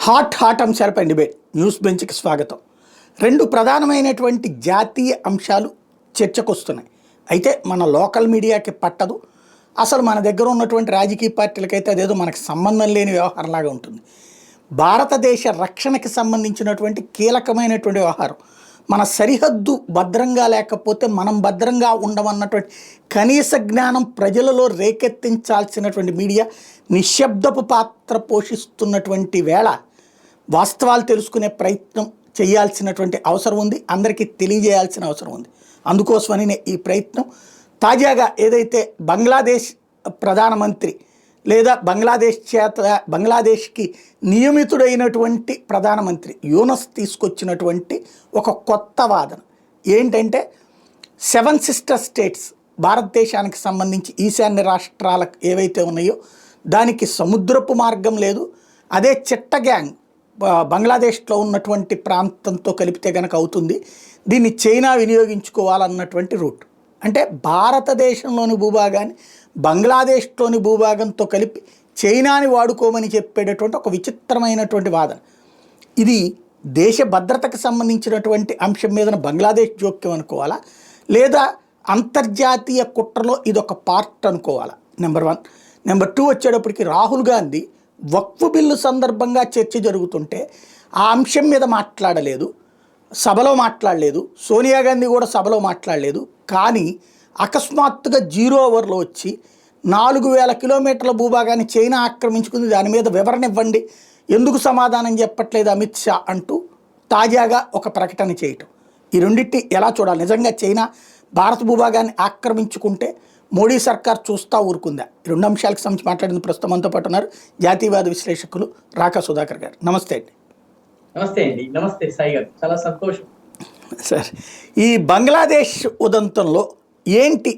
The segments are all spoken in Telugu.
హాట్ అంశాలపై డిబేట్ న్యూస్ బెంచ్కి స్వాగతం. రెండు ప్రధానమైనటువంటి జాతీయ అంశాలు చర్చకొస్తున్నాయి. అయితే మన లోకల్ మీడియాకి పట్టదు. అసలు మన దగ్గర ఉన్నటువంటి రాజకీయ పార్టీలకైతే అదేదో మనకు సంబంధం లేని వ్యవహారంలాగా ఉంటుంది. భారతదేశ రక్షణకి సంబంధించినటువంటి కీలకమైనటువంటి వ్యవహారం. మన సరిహద్దు భద్రంగా లేకపోతే మనం భద్రంగా ఉండమన్నటువంటి కనీస జ్ఞానం ప్రజలలో రేకెత్తించాల్సినటువంటి మీడియా నిశ్శబ్దపు పాత్ర పోషిస్తున్నటువంటి వేళ వాస్తవాలు తెలుసుకునే ప్రయత్నం చేయాల్సినటువంటి అవసరం ఉంది. అందరికీ తెలియజేయాల్సిన అవసరం ఉంది. అందుకోసమని ఈ ప్రయత్నం తాజాగా ఏదైతే బంగ్లాదేశ్ ప్రధానమంత్రి లేదా బంగ్లాదేశ్కి నియమితుడైనటువంటి ప్రధానమంత్రి యూనస్ తీసుకొచ్చినటువంటి ఒక కొత్త వాదన ఏంటంటే 7 సిస్టర్ స్టేట్స్ భారతదేశానికి సంబంధించి ఈశాన్య రాష్ట్రాలకు ఏవైతే ఉన్నాయో దానికి సముద్రపు మార్గం లేదు. అదే చిట్ట గ్యాంగ్ బంగ్లాదేశ్లో ఉన్నటువంటి ప్రాంతంతో కలిపితే కనుక అవుతుంది. దీన్ని చైనా వినియోగించుకోవాలన్నటువంటి రూట్. అంటే భారతదేశంలోని భూభాగాన్ని బంగ్లాదేశ్లోని భూభాగంతో కలిపి చైనాని వాడుకోమని చెప్పేటటువంటి ఒక విచిత్రమైనటువంటి వాదన. ఇది దేశ భద్రతకు సంబంధించినటువంటి అంశం మీద బంగ్లాదేశ్ జోక్యం అనుకోవాలా, లేదా అంతర్జాతీయ కుట్రలో ఇదొక పార్ట్ అనుకోవాలా? నెంబర్ 1. నెంబర్ 2 వచ్చేటప్పటికి రాహుల్ గాంధీ వక్ఫ్ బిల్లు సందర్భంగా చర్చ జరుగుతుంటే ఆ అంశం మీద మాట్లాడలేదు, సభలో మాట్లాడలేదు. సోనియా గాంధీ కూడా సభలో మాట్లాడలేదు. కానీ అకస్మాత్తుగా 0 ఓవర్లో వచ్చి 4000 కిలోమీటర్ల భూభాగాన్ని చైనా ఆక్రమించుకుంది, దాని మీద వివరణ ఇవ్వండి, ఎందుకు సమాధానం చెప్పట్లేదు అమిత్ షా అంటూ తాజాగా ఒక ప్రకటన చేయటం. ఈ రెండింటిని ఎలా చూడాలి? నిజంగా చైనా భారత భూభాగాన్ని ఆక్రమించుకుంటే మోడీ సర్కార్ చూస్తూ ఊరుకుందా? ఈ రెండు అంశాలకు సంబంధించి మాట్లాడింది ప్రస్తుతం మనతో పాటు ఉన్నారు జాతీయవాద విశ్లేషకులు రాకా సుధాకర్ గారు. నమస్తే అండి. నమస్తే అండి. నమస్తే సాయి గారు, చాలా సంతోషం సార్. ఈ బంగ్లాదేశ్ ఉదంతంలో ఏంటి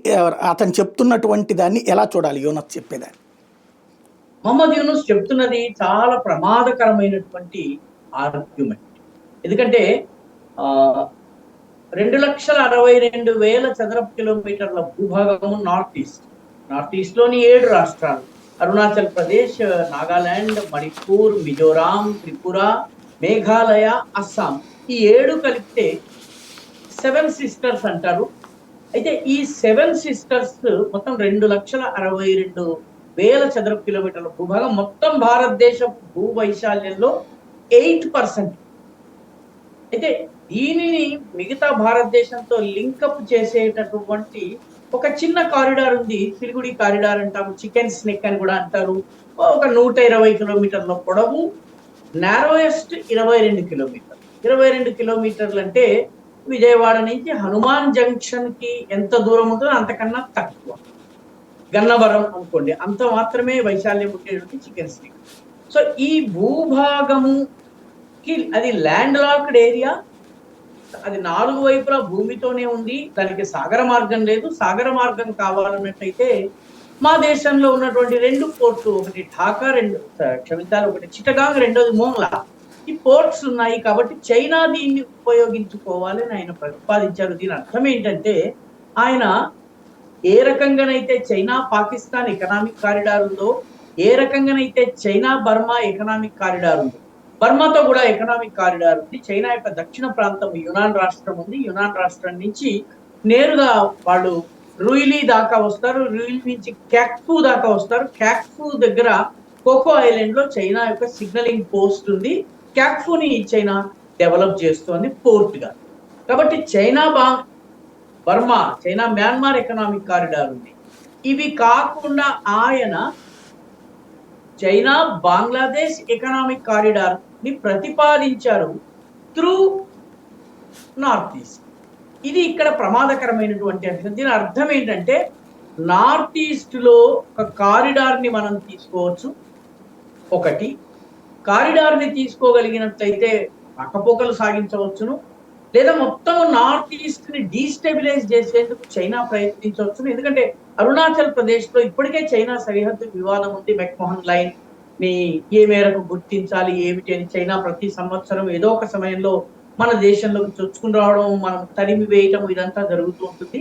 అతను చెప్తున్నటువంటి దాన్ని ఎలా చూడాలి? యూనస్ చెప్పేదాన్ని. మొహమ్మద్ యూనుస్ చెప్తున్నది చాలా ప్రమాదకరమైనటువంటి ఆర్గ్యుమెంట్. ఎందుకంటే 2,62,000 చదరపు కిలోమీటర్ల భూభాగము నార్త్ ఈస్ట్ లోని 7 రాష్ట్రాలు అరుణాచల్ ప్రదేశ్, నాగాలాండ్, మణిపూర్, మిజోరాం, త్రిపుర, మేఘాలయ, అస్సాం, ఈ 7 కలిపితే 7 సిస్టర్స్ అంటారు. అయితే ఈ 7 సిస్టర్స్ మొత్తం 2,62,000 చదరపు కిలోమీటర్ల భూభాగం. మొత్తం భారతదేశ భూ వైశాల్యంలో 8%. అయితే దీనిని మిగతా భారతదేశంతో లింకప్ చేసేటటువంటి ఒక చిన్న కారిడార్ ఉంది. సిలిగుడి కారిడార్ అంటాము, చికెన్ స్నెక్ అని కూడా అంటారు. ఒక 120 కిలోమీటర్ల పొడవు, నారోయెస్ట్ 22 కిలోమీటర్లు. 22 కిలోమీటర్లు అంటే విజయవాడ నుంచి హనుమాన్ జంక్షన్ కి ఎంత దూరం ఉంటుందో అంతకన్నా తక్కువ. గన్నవరం అనుకోండి, అంత మాత్రమే వైశాల్యం ఉండేటువంటి చికెన్ స్నెక్. సో ఈ భూభాగముకి అది ల్యాండ్ లాక్డ్ ఏరియా. అది 4 వైపులా భూమితోనే ఉంది. దానికి సాగర మార్గం లేదు. సాగర మార్గం కావాలన్నట్టయితే మా దేశంలో ఉన్నటువంటి 2 పోర్ట్లు, ఒకటి ఢాకా, ఒకటి చిట్టగాంగ్, రెండోది మోంగ్లా, ఈ పోర్ట్స్ ఉన్నాయి. కాబట్టి చైనా దీన్ని ఉపయోగించుకోవాలి అని ఆయన ప్రతిపాదించారు. దీని అర్థం ఏంటంటే ఆయన ఏ రకంగానైతే చైనా పాకిస్తాన్ ఎకనామిక్ కారిడార్ ఉందో, ఏ రకంగానైతే చైనా బర్మా ఎకనామిక్ కారిడార్ ఉందో, బర్మాతో కూడా ఎకనామిక్ కారిడార్ ఉంది. చైనా యొక్క దక్షిణ ప్రాంతం యునాన్ రాష్ట్రం ఉంది. యునాన్ రాష్ట్రం నుంచి నేరుగా వాళ్ళు రూయిలీ దాకా వస్తారు. రూయిలీ నుంచి క్యాక్ఫూ దాకా వస్తారు. క్యాక్ఫూ దగ్గర కోకో ఐలాండ్ లో చైనా యొక్క సిగ్నలింగ్ పోస్ట్ ఉంది. క్యాక్ఫూని చైనా డెవలప్ చేస్తుంది పోర్ట్ గా. కాబట్టి China Burma, China Myanmar economic corridor ఉంది. ఇవి కాకుండా ఆయన చైనా బంగ్లాదేశ్ ఎకనామిక్ కారిడార్ ని ప్రతిపాదించారు త్రూ నార్త్ ఈస్ట్. ఇది ఇక్కడ ప్రమాదకరమైనటువంటి అంశం. దీని అర్థం ఏంటంటే నార్త్ ఈస్ట్ లో ఒక కారిడార్ ని మనం తీసుకోవచ్చు. ఒకటి కారిడార్ ని తీసుకోగలిగినట్లయితే రాకపోకలు సాగించవచ్చును, లేదా మొత్తం నార్త్ ఈస్ట్ ని డీస్టెబిలైజ్ చేసేందుకు చైనా ప్రయత్నించవచ్చును. ఎందుకంటే అరుణాచల్ ప్రదేశ్ లో ఇప్పటికే చైనా సరిహద్దు వివాదం ఉంది. మెక్మోహన్ లైన్ ని ఏ మేరకు గుర్తించాలి ఏమిటి అని చైనా ప్రతి సంవత్సరం ఏదో ఒక సమయంలో మన దేశంలోకి చొచ్చుకుని రావడం, మనం తరిమి వేయటం, ఇదంతా జరుగుతూ ఉంటుంది.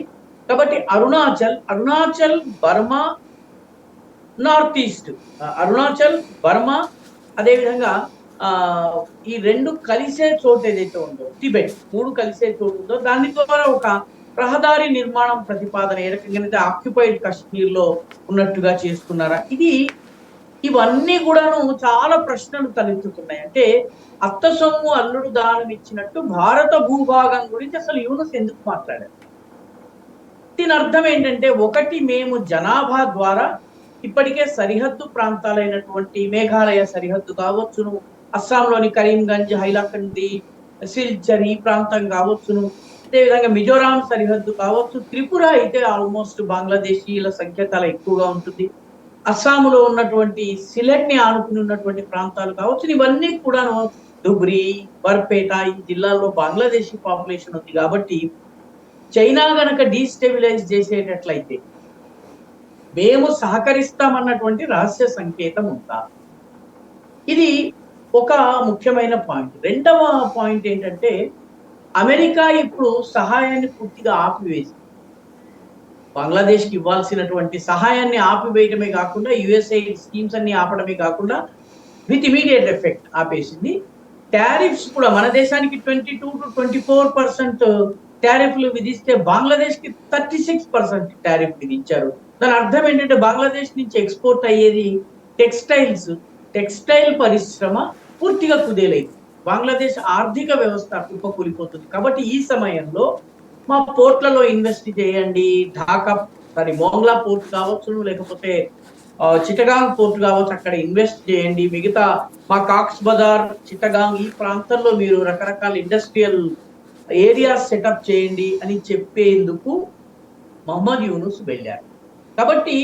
కాబట్టి Arunachal Burma, north east, Arunachal Burma, అదేవిధంగా ఆ ఈ రెండు కలిసే చోటు ఏదైతే ఉందో టిబెట్, మూడు కలిసే చోటు ఉందో దాని ద్వారా ఒక రహదారి నిర్మాణం ప్రతిపాదన ఏ రకంగా ఆక్యుపైడ్ కాశ్మీర్ లో ఉన్నట్టుగా చేస్తున్నారా, ఇవన్నీ కూడాను చాలా ప్రశ్నలు తలెత్తుతున్నాయి. అంటే అత్త సొమ్ము అల్లుడు దానం ఇచ్చినట్టు భారత భూభాగం గురించి అసలు యూనస్ ఎందుకు మాట్లాడారు? దీని అర్థం ఏంటంటే, ఒకటి, మేము జనాభా ద్వారా ఇప్పటికే సరిహద్దు ప్రాంతాలైనటువంటి మేఘాలయ సరిహద్దు కావచ్చును, అస్సాంలోని కరీంగంజ్, హైలాకండి, సిల్చర్ ఈ ప్రాంతం కావచ్చును, అదేవిధంగా మిజోరాం సరిహద్దు కావచ్చు, త్రిపుర అయితే ఆల్మోస్ట్ బంగ్లాదేశీయుల సంఖ్య చాలా ఎక్కువగా ఉంటుంది, అస్సాంలో ఉన్నటువంటి సిలెట్ ని ఆనుకుని ఉన్నటువంటి ప్రాంతాలు కావచ్చు, ఇవన్నీ కూడాను ధుబ్రీ, బర్పేట ఈ జిల్లాల్లో బంగ్లాదేశీ పాపులేషన్ ఉంది. కాబట్టి చైనా గనక డీస్టెబిలైజ్ చేసేటట్లయితే మేము సహకరిస్తామన్నటువంటి రహస్య సంకేతం ఉందా? ఇది ఒక ముఖ్యమైన పాయింట్. రెండవ పాయింట్ ఏంటంటే, అమెరికా ఇప్పుడు సహాయాన్ని పూర్తిగా ఆపివేసి బంగ్లాదేశ్కి ఇవ్వాల్సినటువంటి సహాయాన్ని ఆపివేయటమే కాకుండా యుఎస్ఏ స్కీమ్స్ అన్ని ఆపడమే కాకుండా విత్ ఇమీడియట్ ఎఫెక్ట్ ఆపేసింది. టారిఫ్స్ కూడా మన దేశానికి 22 to 24% టారిఫ్లు విధిస్తే బంగ్లాదేశ్ కి 36% టారిఫ్ విధించారు. దాని అర్థం ఏంటంటే, బంగ్లాదేశ్ నుంచి ఎక్స్పోర్ట్ అయ్యేది టెక్స్టైల్ పరిశ్రమ పూర్తిగా కుదేలైంది. బంగ్లాదేశ్ ఆర్థిక వ్యవస్థ కుప్పకూలిపోతుంది. కాబట్టి ఈ సమయంలో మా పోర్ట్లలో ఇన్వెస్ట్ చేయండి, మోంగ్లా పోర్ట్ కావచ్చు, లేకపోతే చిటగాంగ్ పోర్ట్ కావచ్చు, అక్కడ ఇన్వెస్ట్ చేయండి, మిగతా మా కాక్స్ బజార్, చిటగాంగ్ ఈ ప్రాంతంలో మీరు రకరకాల ఇండస్ట్రియల్ ఏరియాస్ సెటప్ చేయండి అని చెప్పేందుకు మహమ్మద్ యూనుస్ వెళ్ళారు. కాబట్టి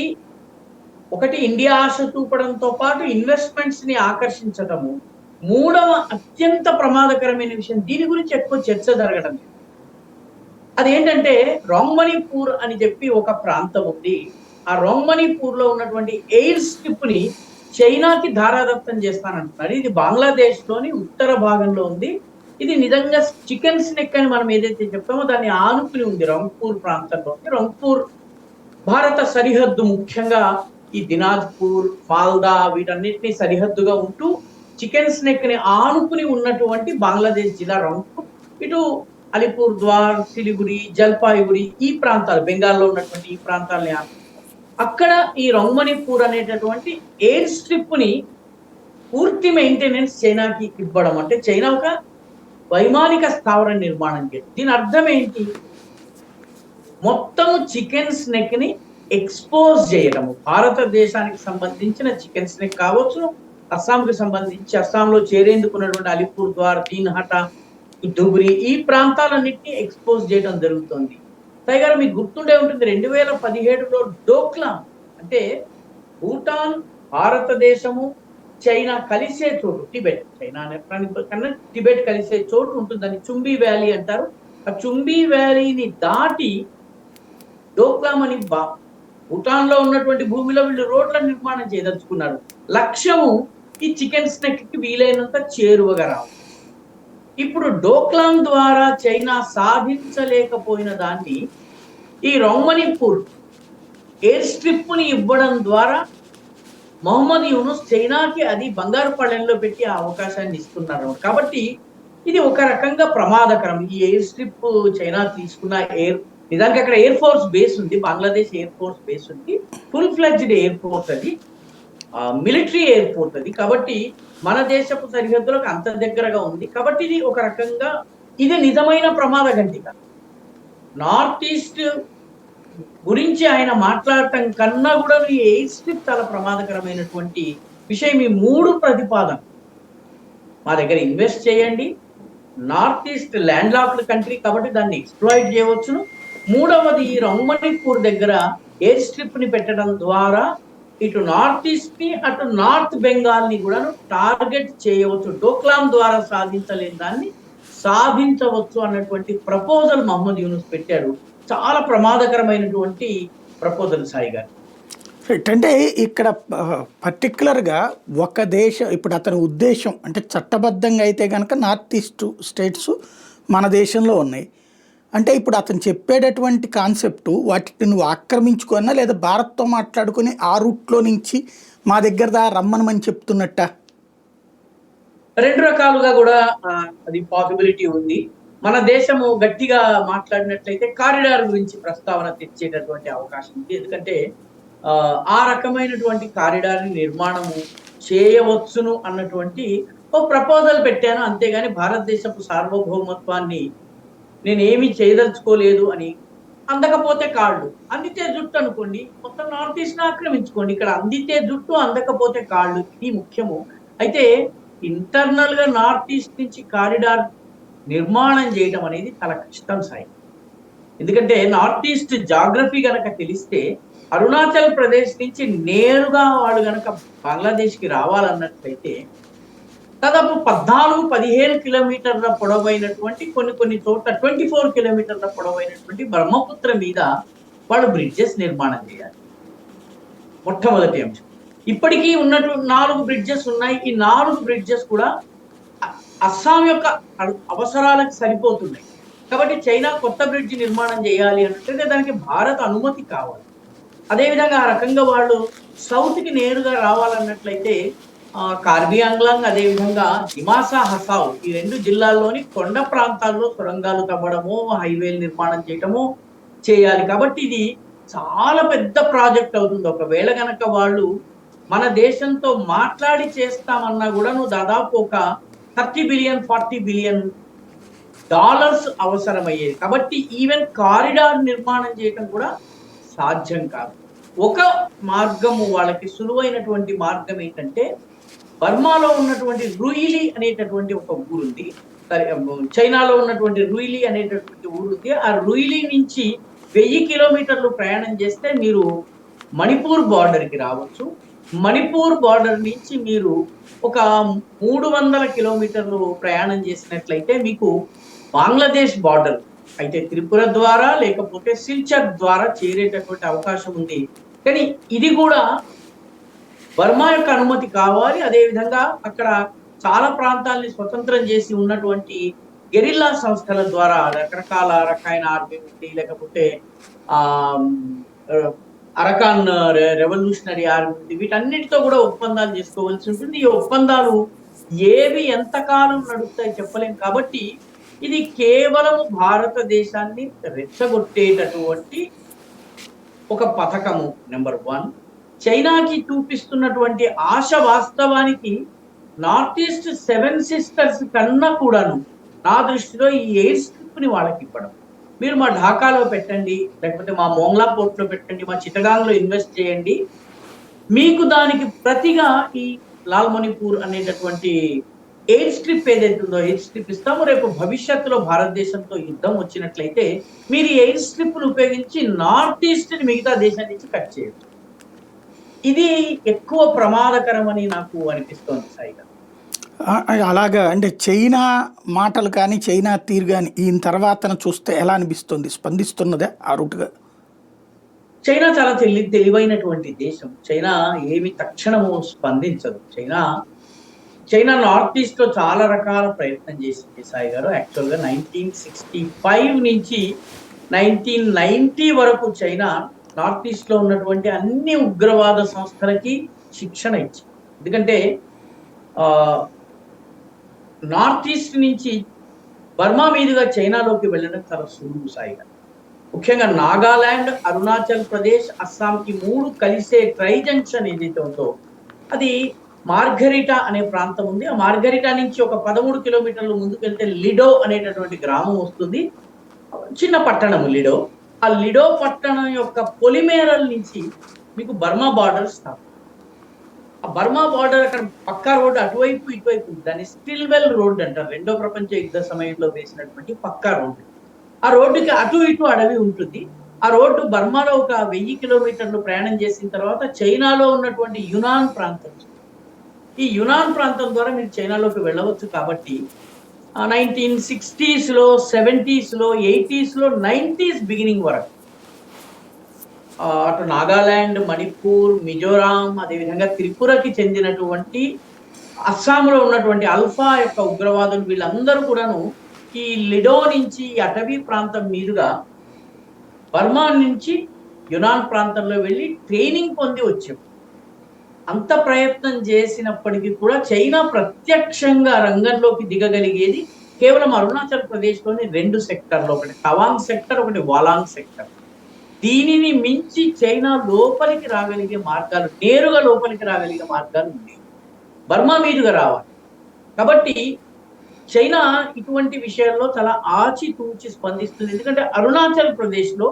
ఒకటి, ఇండియా ఆశ చూపడంతో పాటు ఇన్వెస్ట్మెంట్స్ ని ఆకర్షించడము. మూడవ అత్యంత ప్రమాదకరమైన విషయం, దీని గురించి ఎక్కువ చర్చ జరగడం లేదు, అదేంటంటే రోంగ్మణిపూర్ అని చెప్పి ఒక ప్రాంతం ఉంది. ఆ రోంగ్మణిపూర్ లో ఉన్నటువంటి ఎయిర్ స్ట్రిప్ ని చైనాకి ధారాదత్తం చేస్తానంటున్నారు. ఇది బంగ్లాదేశ్ లోని ఉత్తర భాగంలో ఉంది. ఇది నిజంగా చికెన్ స్నెక్ అని మనం ఏదైతే చెప్తామో దాన్ని ఆనుకుని ఉంది రంగ్పూర్ ప్రాంతంలో. రంగ్పూర్ భారత సరిహద్దు, ముఖ్యంగా ఈ దినాజ్పూర్, మాల్దా వీటన్నిటిని సరిహద్దుగా ఉంటూ చికెన్ స్నెక్ ని ఆనుకుని ఉన్నటువంటి బంగ్లాదేశ్ జిల్లా రంగ్పూర్. ఇటు అలిపూర్ ద్వార్, సిలిగురి, జల్పాయిగురి ఈ ప్రాంతాలు, బెంగాల్లో ఉన్నటువంటి ఈ ప్రాంతాలని అక్కడ ఈ రోంగ్మణిపూర్ అనేటటువంటి ఎయిర్ స్ట్రిప్ ని పూర్తి మెయింటెనెన్స్ చైనాకి ఇవ్వడం. అంటే చైనా ఒక వైమానిక స్థావర నిర్మాణం చేస్తుంది. దీని అర్థం ఏంటి? మొత్తం చికెన్ స్నెక్ ని ఎక్స్పోజ్ చేయడము. భారతదేశానికి సంబంధించిన చికెన్ స్నెక్ కావచ్చు, అస్సాంకి సంబంధించి అస్సాంలో చేరేందుకున్నటువంటి అలిపూర్ ద్వార్, దీన్హట, ధుబ్రీ ఈ ప్రాంతాలన్నింటినీ ఎక్స్పోజ్ చేయడం జరుగుతుంది. టైగర్ మీకు గుర్తుండే ఉంటుంది, 2017లో డోక్లాం అంటే భూటాన్, భారతదేశము, చైనా కలిసే చోటు టిబెట్, చైనా కన్నా టిబెట్ కలిసే చోటు ఉంటుందని చుంబీ వ్యాలీ అంటారు. ఆ చుంబీ వ్యాలీని దాటి డోక్లాం అని భూటాన్ లో ఉన్నటువంటి భూమిలో వీళ్ళు రోడ్ల నిర్మాణం చేయదలుచుకున్నారు. లక్ష్యము ఈ చికెన్ స్నెక్ కి వీలైనంత చేరువగా రావాలి. ఇప్పుడు డోక్లాం ద్వారా చైనా సాధించలేకపోయిన దాన్ని ఈ రోంగ్మణిపూర్ ఎయిర్ స్ట్రిప్ ని ఇవ్వడం ద్వారా మహమ్మద్ యూనుస్ చైనాకి అది బంగారు పళ్ళెంలో పెట్టి ఆ అవకాశాన్ని ఇస్తున్నారు. కాబట్టి ఇది ఒక రకంగా ప్రమాదకరం. ఈ ఎయిర్ స్ట్రిప్ చైనా తీసుకున్న నిజానికి అక్కడ ఎయిర్ ఫోర్స్ బేస్ ఉంది, బంగ్లాదేశ్ ఎయిర్ ఫోర్స్ బేస్ ఉంది, ఫుల్ ఫ్లెడ్జ్డ్ ఎయిర్పోర్ట్ అది, మిలిటరీ ఎయిర్పోర్ట్ అది. కాబట్టి మన దేశపు సరిహద్దులకు అంత దగ్గరగా ఉంది. కాబట్టి ఇది ఒక రకంగా ఇది నిజమైన ప్రమాద గంటిక. నార్త్ ఈస్ట్ గురించి ఆయన మాట్లాడటం కన్నా కూడా ఈ ఎయిర్ స్ట్రిప్ చాలా ప్రమాదకరమైనటువంటి విషయం. ఈ మూడు ప్రతిపాదన, మా దగ్గర ఇన్వెస్ట్ చేయండి, north east land locked country కాబట్టి దాన్ని ఎక్స్ప్లాయిట్ చేయవచ్చును, మూడవది ఈ రోంగ్మణిపూర్ దగ్గర ఎయిర్ స్ట్రిప్ ని పెట్టడం ద్వారా ఇటు నార్త్ ఈస్ట్ ని అటు నార్త్ బెంగాల్ ని కూడా టార్గెట్ చేయవచ్చు, డోక్లాం ద్వారా సాధించలేని దాన్ని సాధించవచ్చు అన్నటువంటి ప్రపోజల్ మహమ్మద్ యూనుస్ పెట్టాడు. చాలా ప్రమాదకరమైనటువంటి ప్రపోజల్ సాయి గారు. అంటే ఇక్కడ పర్టికులర్గా ఒక దేశం, ఇప్పుడు అతని ఉద్దేశం అంటే చట్టబద్ధంగా అయితే కనుక నార్త్ ఈస్ట్ స్టేట్స్ మన దేశంలో ఉన్నాయి అంటే, ఇప్పుడు అతను చెప్పేటటువంటి కాన్సెప్టు వాటిని నువ్వు ఆక్రమించుకున్నా లేదా భారత్తో మాట్లాడుకుని ఆ రూట్లో నుంచి మా దగ్గర రమ్మనమని చెప్తున్నట్ట? రెండు రకాలుగా కూడా అది పాసిబిలిటీ ఉంది. మన దేశము గట్టిగా మాట్లాడినట్లయితే కారిడార్ గురించి ప్రస్తావన తెచ్చేటటువంటి అవకాశం ఉంది. ఎందుకంటే ఆ రకమైనటువంటి కారిడార్ నిర్మాణము చేయవచ్చును అన్నటువంటి ఒక ప్రపోజల్ పెట్టాను. అంతేగాని భారతదేశపు సార్వభౌమత్వాన్ని నేనేమి చేయదలుచుకోలేదు అని. అందకపోతే కాళ్ళు, అందితే జుట్టు అనుకోండి, మొత్తం నార్త్ ఈస్ట్ ఆక్రమించుకోండి. ఇక్కడ అందితే జుట్టు, అందకపోతే కాళ్ళు, ఇది ముఖ్యము. అయితే ఇంటర్నల్ గా నార్త్ ఈస్ట్ నుంచి కారిడార్ నిర్మాణం చేయడం అనేది చాలా కష్టం సాయి. ఎందుకంటే నార్త్ ఈస్ట్ జాగ్రఫీ గనక తెలిస్తే అరుణాచల్ ప్రదేశ్ నుంచి నేరుగా వాళ్ళు గనక బంగ్లాదేశ్ కి రావాలన్నట్లయితే దాదాపు 14-15 కిలోమీటర్ల పొడవైనటువంటి కొన్ని చోట్ల 24 కిలోమీటర్ల పొడవైనటువంటి బ్రహ్మపుత్ర మీద వాళ్ళు బ్రిడ్జెస్ నిర్మాణం చేయాలి. మొట్టమొదటి అంశం. ఇప్పటికీ ఉన్నట్టు 4 బ్రిడ్జెస్ ఉన్నాయి. ఈ 4 బ్రిడ్జెస్ కూడా అస్సాం యొక్క అవసరాలకు సరిపోతున్నాయి. కాబట్టి చైనా కొత్త బ్రిడ్జ్ నిర్మాణం చేయాలి అంటే దానికి భారత్ అనుమతి కావాలి. అదేవిధంగా ఆ రకంగా వాళ్ళు సౌత్ కి నేరుగా రావాలన్నట్లయితే కార్బీ ఆంగ్లాంగ్, అదేవిధంగా దిమాసా హసావ్, ఈ 2 జిల్లాల్లోని కొండ ప్రాంతాల్లో సొరంగాలు తవ్వడము, హైవేలు నిర్మాణం చేయటము చేయాలి. కాబట్టి ఇది చాలా పెద్ద ప్రాజెక్ట్ అవుతుంది. ఒకవేళ గనక వాళ్ళు మన దేశంతో మాట్లాడి చేస్తామన్నా కూడా నువ్వు దాదాపు ఒక 30 బిలియన్ 40 బిలియన్ డాలర్స్ అవసరమయ్యేది. కాబట్టి ఈవెన్ కారిడార్ నిర్మాణం చేయటం కూడా సాధ్యం కాదు. ఒక మార్గము, వాళ్ళకి సులువైనటువంటి మార్గం ఏంటంటే బర్మాలో ఉన్నటువంటి రుయిలి అనేటటువంటి ఒక ఊరుంది, చైనాలో ఉన్నటువంటి రుయిలి అనేటటువంటి ఊరుంది. ఆ రుయిలి నుంచి 1000 కిలోమీటర్లు ప్రయాణం చేస్తే మీరు మణిపూర్ బార్డర్కి రావచ్చు. మణిపూర్ బార్డర్ నుంచి మీరు ఒక 300 కిలోమీటర్లు ప్రయాణం చేసినట్లయితే మీకు బంగ్లాదేశ్ బార్డర్ అయితే త్రిపుర ద్వారా లేకపోతే సిల్చర్ ద్వారా చేరేటటువంటి అవకాశం ఉంది. కానీ ఇది కూడా బర్మా యొక్క అనుమతి కావాలి. అదేవిధంగా అక్కడ చాలా ప్రాంతాలని స్వతంత్రం చేసి ఉన్నటువంటి గెరిల్లా సంస్థల ద్వారా రకరకాల రకాయన ఆర్మీ ఉంది, లేకపోతే అరకాన్ రెవల్యూషనరీ ఆర్మీ ఉంది, వీటన్నిటితో కూడా ఒప్పందాలు చేసుకోవాల్సి ఉంటుంది. ఈ ఒప్పందాలు ఏవి ఎంతకాలం నడుస్తాయి చెప్పలేం. కాబట్టి ఇది కేవలం భారతదేశాన్ని రెచ్చగొట్టేటటువంటి ఒక పథకము. నెంబర్ 1, చైనాకి చూపిస్తున్నటువంటి ఆశ వాస్తవానికి నార్త్ ఈస్ట్ 7 సిస్టర్స్ కన్నా కూడాను నా దృష్టిలో ఈ ఎయిర్ స్ట్రిప్ ని వాళ్ళకి ఇవ్వడం. మీరు మా ఢాకాలో పెట్టండి, లేకపోతే మా మోంగ్లా పోర్ట్ లో పెట్టండి, మా చిటగాంగ్ లో ఇన్వెస్ట్ చేయండి, మీకు దానికి ప్రతిగా ఈ లాల్ మణిపూర్ అనేటటువంటి ఎయిర్ స్ట్రిప్ ఏదైతే ఉందో ఎయిర్ స్ట్రిప్ ఇస్తాము. రేపు భవిష్యత్తులో భారతదేశంతో యుద్ధం వచ్చినట్లయితే మీరు ఎయిర్ స్ట్రిప్ ను ఉపయోగించి నార్త్ ఈస్ట్ ని మిగతా దేశం నుంచి కట్ చేయొచ్చు. ఇది ఎక్కువ ప్రమాదకరమని నాకు అనిపిస్తోంది సాయిగా. అలాగా అంటే చైనా మాటలు కానీ చైనా తీరు కానీ ఈయన తర్వాత చూస్తే ఎలా అనిపిస్తుంది? స్పందిస్తున్నదే ఆ రూట్గా? చైనా చాలా తెలివైనటువంటి దేశం. చైనా ఏమి తక్షణము స్పందించదు. చైనా నార్త్ ఈస్ట్ లో చాలా రకాల ప్రయత్నం చేసింది సాయి గారు. యాక్చువల్గా 1965 నుంచి 1990 వరకు చైనా నార్త్ ఈస్ట్ లో ఉన్నటువంటి అన్ని ఉగ్రవాద సంస్థలకి శిక్షణ ఇచ్చింది. ఎందుకంటే నార్త్ ఈస్ట్ నుంచి బర్మా మీదుగా చైనాలోకి వెళ్ళడం చాలా సులువు సాయిగా. ముఖ్యంగా నాగాలాండ్, అరుణాచల్ ప్రదేశ్, అస్సాంకి 3 కలిసే ట్రై జంక్షన్ ఏదైతే ఉందో అది మార్గరిటా అనే ప్రాంతం ఉంది. ఆ మార్గరిటా నుంచి ఒక 13 కిలోమీటర్లు ముందుకు వెళ్తే లిడో అనేటటువంటి గ్రామం వస్తుంది, చిన్న పట్టణం లిడో. ఆ లిడో పట్టణం యొక్క పొలిమేరల్ నుంచి మీకు బర్మా బార్డర్ స్టార్ట్. ఆ బర్మా బార్డర్ అక్కడ పక్కా రోడ్డు అటువైపు ఇటువైపు, దాన్ని స్టిల్వెల్ రోడ్ అంటారు. 2వ ప్రపంచ యుద్ధ సమయంలో వేసినటువంటి పక్కా రోడ్డు. ఆ రోడ్డుకి అటు ఇటు అడవి ఉంటుంది. ఆ రోడ్డు బర్మాలో ఒక 1000 కిలోమీటర్లు ప్రయాణం చేసిన తర్వాత చైనాలో ఉన్నటువంటి యునాన్ ప్రాంతం, ఈ యునాన్ ప్రాంతం ద్వారా మీరు చైనాలోకి వెళ్ళవచ్చు. కాబట్టి 1960s లో 70s లో 80s లో 90s బిగినింగ్ వరకు అటు నాగాలాండ్, మణిపూర్, మిజోరాం, అదేవిధంగా త్రిపురకి చెందినటువంటి అస్సాంలో ఉన్నటువంటి అల్ఫా యొక్క ఉగ్రవాదులు వీళ్ళందరూ కూడాను ఈ లిడో నుంచి అటవీ ప్రాంతం మీదుగా బర్మా నుంచి యునాన్ ప్రాంతంలో వెళ్ళి ట్రైనింగ్ పొంది వచ్చారు. ఆ అంత ప్రయత్నం చేసినప్పటికీ కూడా చైనా ప్రత్యక్షంగా రంగంలోకి దిగగలిగేది కేవలం అరుణాచల్ ప్రదేశ్లోని 2 సెక్టర్లు, ఒకటి తవాంగ్ సెక్టర్, ఒకటి వాలాంగ్ సెక్టర్. దీనిని మించి చైనా లోపలికి రాగలిగే మార్గాలు, నేరుగా లోపలికి రాగలిగే మార్గాలు ఉండేవి. బర్మా మీదుగా రావాలి. కాబట్టి చైనా ఇటువంటి విషయాల్లో చాలా ఆచితూచి స్పందిస్తుంది. ఎందుకంటే అరుణాచల్ ప్రదేశ్లో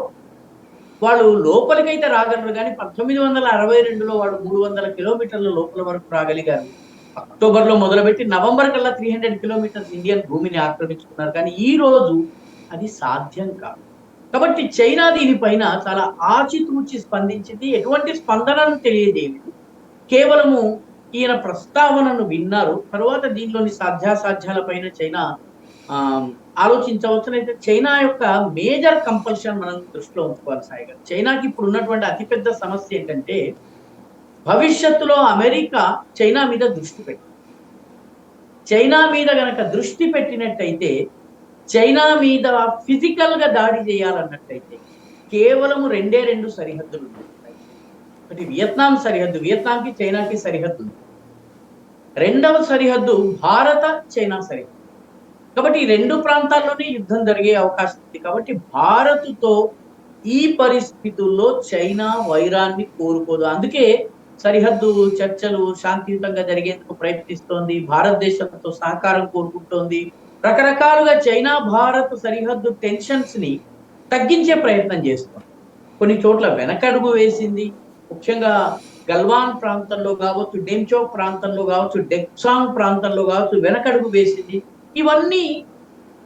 వాళ్ళు లోపలికైతే రాగలరు కానీ 1962లో వాళ్ళు 300 కిలోమీటర్ల లోపల వరకు రాగలిగారు. అక్టోబర్లో మొదలుపెట్టి నవంబర్ కల్లా 300 కిలోమీటర్స్ ఇండియన్ భూమిని ఆక్రమించుకున్నారు. కానీ ఈ రోజు అది సాధ్యం కాదు. కాబట్టి చైనా దీనిపైన చాలా ఆచితూచి స్పందించింది. ఎటువంటి స్పందనను తెలియజేయలేదు. కేవలము ఈయన ప్రస్తావనను విన్నారు. తర్వాత దీనిలోని సాధ్యాసాధ్యాల పైన చైనా ఆలోచించవచ్చునైతే చైనా యొక్క మేజర్ కంపల్షన్ మనం దృష్టిలో ఉంచుకోవాలి సాయి గారు. చైనాకి ఇప్పుడు ఉన్నటువంటి అతిపెద్ద సమస్య ఏంటంటే భవిష్యత్తులో అమెరికా చైనా మీద దృష్టి పెట్టింది. చైనా మీద గనక దృష్టి పెట్టినట్టయితే, చైనా మీద ఫిజికల్ గా దాడి చేయాలన్నట్టయితే కేవలం 2 సరిహద్దులు ఉంటాయి. ఒకటి వియత్నాం సరిహద్దు, వియత్నాంకి చైనాకి సరిహద్దు. రెండవ సరిహద్దు భారత చైనా సరిహద్దు. కాబట్టి ఈ 2 ప్రాంతాల్లోనే యుద్ధం జరిగే అవకాశం ఉంది. కాబట్టి భారత్తో ఈ పరిస్థితుల్లో చైనా వైరాన్ని కోరుకోదు. అందుకే సరిహద్దు చర్చలు శాంతియుతంగా జరిగేందుకు ప్రయత్నిస్తోంది. భారతదేశంతో సహకారం కోరుకుంటోంది. రకరకాలుగా చైనా భారత్ సరిహద్దు టెన్షన్స్ ని తగ్గించే ప్రయత్నం చేస్తోంది. కొన్ని చోట్ల వెనకడుగు వేసింది. ముఖ్యంగా గల్వాన్ ప్రాంతంలో కావచ్చు, డెంచోక్ ప్రాంతంలో కావచ్చు, డెక్సాంగ్ ప్రాంతంలో కావచ్చు వెనకడుగు వేసింది. ఇవన్నీ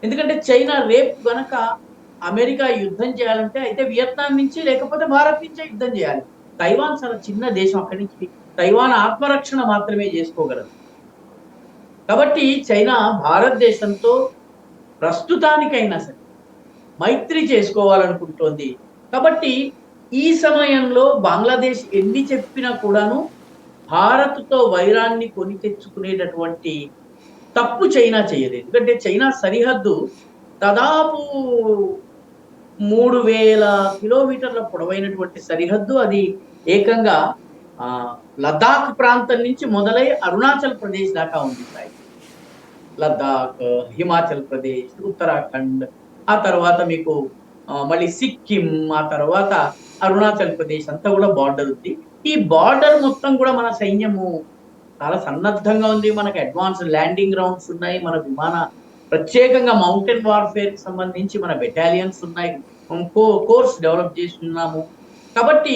ఎందుకంటే చైనా రేపు గనక అమెరికా యుద్ధం చేయాలంటే అయితే వియత్నాం నుంచి లేకపోతే భారత్ నుంచే యుద్ధం చేయాలి. తైవాన్ చాలా చిన్న దేశం, అక్కడి నుంచి తైవాన్ ఆత్మరక్షణ మాత్రమే చేసుకోగలదు. కాబట్టి చైనా భారతదేశంతో ప్రస్తుతానికైనా సరే మైత్రి చేసుకోవాలనుకుంటోంది. కాబట్టి ఈ సమయంలో బంగ్లాదేశ్ ఎన్ని చెప్పినా కూడాను భారత్తో వైరాన్ని కొని తెచ్చుకునేటటువంటి తప్పు చైనా చేయలేదు. ఎందుకంటే చైనా సరిహద్దు దాదాపు 3000 కిలోమీటర్ల పొడవైనటువంటి సరిహద్దు. అది ఏకంగా లద్దాఖ్ ప్రాంతం నుంచి మొదలై అరుణాచల్ ప్రదేశ్ దాకా ఉంది. లద్దాఖ్, హిమాచల్ ప్రదేశ్, ఉత్తరాఖండ్, ఆ తర్వాత మీకు మళ్ళీ సిక్కిం, ఆ తర్వాత అరుణాచల్ ప్రదేశ్ అంతా కూడా బార్డర్ ఉంది. ఈ బార్డర్ మొత్తం కూడా మన సైన్యము చాలా సన్నద్ధంగా ఉంది. మనకి అడ్వాన్స్ ల్యాండింగ్ గ్రౌండ్స్ ఉన్నాయి. మన ప్రత్యేకంగా మౌంటైన్ వార్ఫేర్ కి సంబంధించి మన బెటాలియన్స్ ఉన్నాయి. కోర్స్ డెవలప్ చేసి ఉన్నాము. కాబట్టి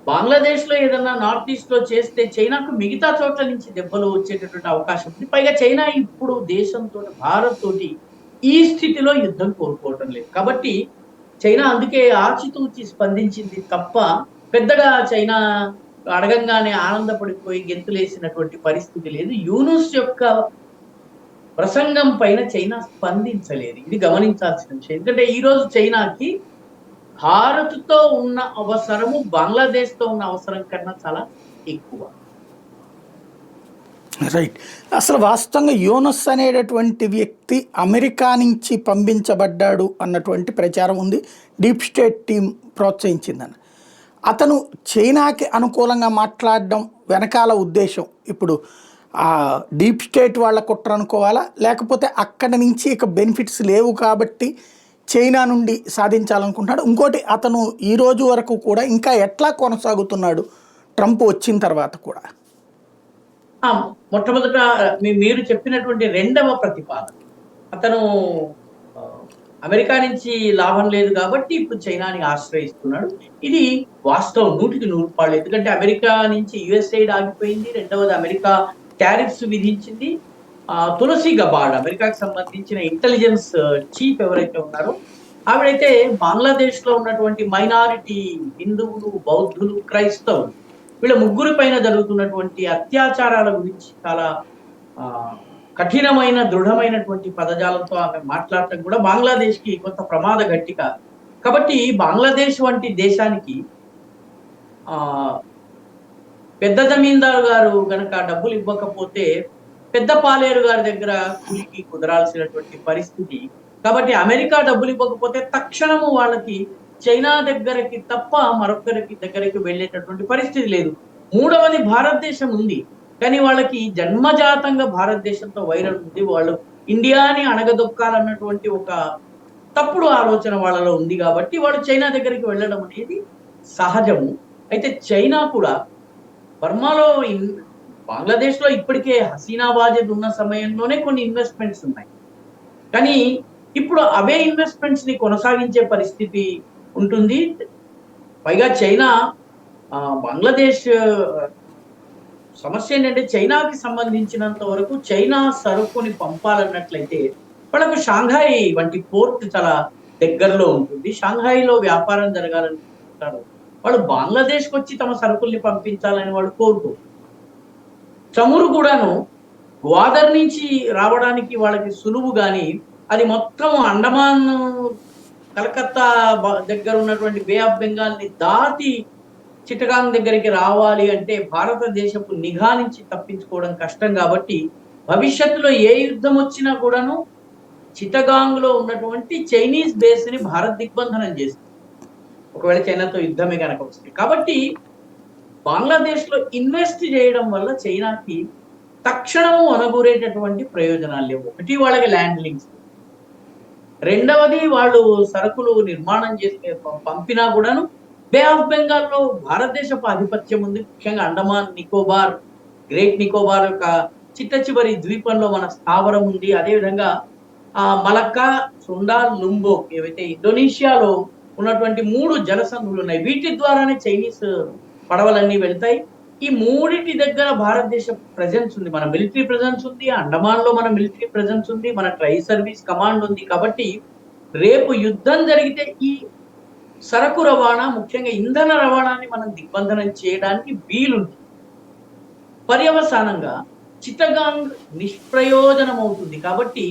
బంగ్లాదేశ్ లో ఏదన్నా నార్త్ ఈస్ట్ లో చేస్తే చైనాకు మిగతా చోట్ల నుంచి దెబ్బలు వచ్చేటటువంటి అవకాశం ఉంది. పైగా చైనా ఇప్పుడు దేశంతో భారత్ తోటి ఈ స్థితిలో యుద్ధం కోరుకోవటం లేదు. కాబట్టి చైనా అందుకే ఆచితూచి స్పందించింది తప్ప పెద్దగా చైనా అడగంగానే ఆనందపడిపోయి గెంతులేసినటువంటి పరిస్థితి లేదు. యూనుస్ యొక్క ప్రసంగం పైన చైనా స్పందించలేదు. ఇది గమనించాల్సిన విషయం. ఎందుకంటే ఈ రోజు చైనాకి భారత్తో ఉన్న అవసరము బంగ్లాదేశ్ తో ఉన్న అవసరం కన్నా చాలా ఎక్కువ. రైట్. అసలు వాస్తవంగా యూనస్ అనేటటువంటి వ్యక్తి అమెరికా నుంచి పంపించబడ్డాడు అన్నటువంటి ప్రచారం ఉంది. డీప్ స్టేట్ టీం ప్రోత్సహించిందని. అతను చైనాకి అనుకూలంగా మాట్లాడడం వెనకాల ఉద్దేశం ఇప్పుడు డీప్ స్టేట్ వాళ్ళ కుట్ర అనుకోవాలా, లేకపోతే అక్కడి నుంచి ఇక బెనిఫిట్స్ లేవు కాబట్టి చైనా నుండి సాధించాలనుకుంటున్నాడు? ఇంకోటి, అతను ఈ రోజు వరకు కూడా ఇంకా ఎట్లా కొనసాగుతున్నాడు ట్రంప్ వచ్చిన తర్వాత కూడా? మొట్టమొదట మీరు చెప్పినటువంటి రెండవ ప్రతిపాదన, అతను అమెరికా నుంచి లాభం లేదు కాబట్టి ఇప్పుడు చైనాని ఆశ్రయిస్తున్నాడు. ఇది వాస్తవం 100కి 100 ఎందుకంటే అమెరికా నుంచి యుఎస్ఐడ్ ఆగిపోయింది. రెండవది అమెరికా టారిఫ్స్ విధించింది. తులసి గబార్డ్, అమెరికాకి సంబంధించిన ఇంటెలిజెన్స్ చీఫ్ ఎవరైతే ఉన్నారో ఆవిడైతే బంగ్లాదేశ్ లో ఉన్నటువంటి మైనారిటీ హిందువులు, బౌద్ధులు, క్రైస్తవులు వీళ్ళ ముగ్గురి పైన జరుగుతున్నటువంటి అత్యాచారాల గురించి చాలా కఠినమైన దృఢమైనటువంటి పదజాలంతో ఆమె మాట్లాడటం కూడా బంగ్లాదేశ్ కి కొంత ప్రమాద ఘట్టిక. కాబట్టి బంగ్లాదేశ్ వంటి దేశానికి పెద్ద జమీందారు గారు గనక డబ్బులు ఇవ్వకపోతే పెద్ద పాలేరు గారి దగ్గర కూలికి కుదరాల్సినటువంటి పరిస్థితి. కాబట్టి అమెరికా డబ్బులు ఇవ్వకపోతే తక్షణము వాళ్ళకి చైనా దగ్గరకి తప్ప మరొకరికి దగ్గరికి వెళ్ళేటటువంటి పరిస్థితి లేదు. మూడవది భారతదేశం ఉంది, కానీ వాళ్ళకి జన్మజాతంగా భారతదేశంతో వైరం ఉంది. వాళ్ళు ఇండియాని అణగదొక్కాలన్నటువంటి ఒక తప్పుడు ఆలోచన వాళ్ళలో ఉంది కాబట్టి వాళ్ళు చైనా దగ్గరికి వెళ్ళడం అనేది సహజము. అయితే చైనా కూడా బర్మాలో బంగ్లాదేశ్ లో ఇప్పటికే హసీనా వాజేద్ ఉన్న సమయంలోనే కొన్ని ఇన్వెస్ట్మెంట్స్ ఉన్నాయి, కానీ ఇప్పుడు అవే ఇన్వెస్ట్మెంట్స్ ని కొనసాగించే పరిస్థితి ఉంటుంది. పైగా చైనా బంగ్లాదేశ్ సమస్య ఏంటంటే చైనాకి సంబంధించినంత వరకు చైనా సరుకుని పంపాలన్నట్లయితే వాళ్ళకు షాంఘాయి వంటి పోర్ట్ చాలా దగ్గరలో ఉంటుంది. షాంఘాయిలో వ్యాపారం జరగాలనుకుంటారు వాళ్ళు, బంగ్లాదేశ్కి వచ్చి తమ సరుకుల్ని పంపించాలని వాళ్ళు కోరుకోరు. చమురు కూడాను గ్వాదర్ నుంచి రావడానికి వాళ్ళకి సులువు, కానీ అది మొత్తం అండమాన్ కలకత్తా దగ్గర ఉన్నటువంటి బే ఆఫ్ బెంగాల్ ని దాటి చిట్టగాంగ్ దగ్గరికి రావాలి అంటే భారతదేశపు నిఘా నుంచి తప్పించుకోవడం కష్టం. కాబట్టి భవిష్యత్తులో ఏ యుద్ధం వచ్చినా కూడాను చిట్టగాంగ్ లో ఉన్నటువంటి చైనీస్ బేస్ ని భారత్ దిగ్బంధనం చేస్తుంది ఒకవేళ చైనాతో యుద్ధమే కనుక వస్తుంది. కాబట్టి బంగ్లాదేశ్ లో ఇన్వెస్ట్ చేయడం వల్ల చైనాకి తక్షణము అనుగురేటటువంటి ప్రయోజనాలు లేవు. ఒకటి, వాళ్ళకి ల్యాండ్ లింక్స్, రెండవది వాళ్ళు సరుకులు నిర్మాణం చేసి పంపినా కూడాను బే ఆఫ్ బెంగాల్లో భారతదేశపు ఆధిపత్యం ఉంది. ముఖ్యంగా అండమాన్ నికోబార్, గ్రేట్ నికోబార్ యొక్క చిట్ట చివరి ద్వీపంలో మన స్థావరం ఉంది. అదేవిధంగా మలక్కా, సుండా, లుంబోక్ ఏవైతే ఇండోనేషియాలో ఉన్నటువంటి 3 జలసంధులు ఉన్నాయి. వీటి ద్వారానే చైనీస్ పడవలన్నీ వెళ్తాయి. ఈ మూడింటి దగ్గర భారతదేశ ప్రెజెన్స్ ఉంది, మన మిలిటరీ ప్రెజెన్స్ ఉంది, అండమాన్ లో మన మిలిటరీ ప్రెజెన్స్ ఉంది, మన ట్రై సర్వీస్ కమాండ్ ఉంది. కాబట్టి రేపు యుద్ధం జరిగితే ఈ సరకు రవాణా, ముఖ్యంగా ఇంధన రవాణాని మనం దిగ్బంధనం చేయడానికి వీలుంది. పర్యవసానంగా చిట్టగాంగ్ నిష్ప్రయోజనం అవుతుంది. కాబట్టి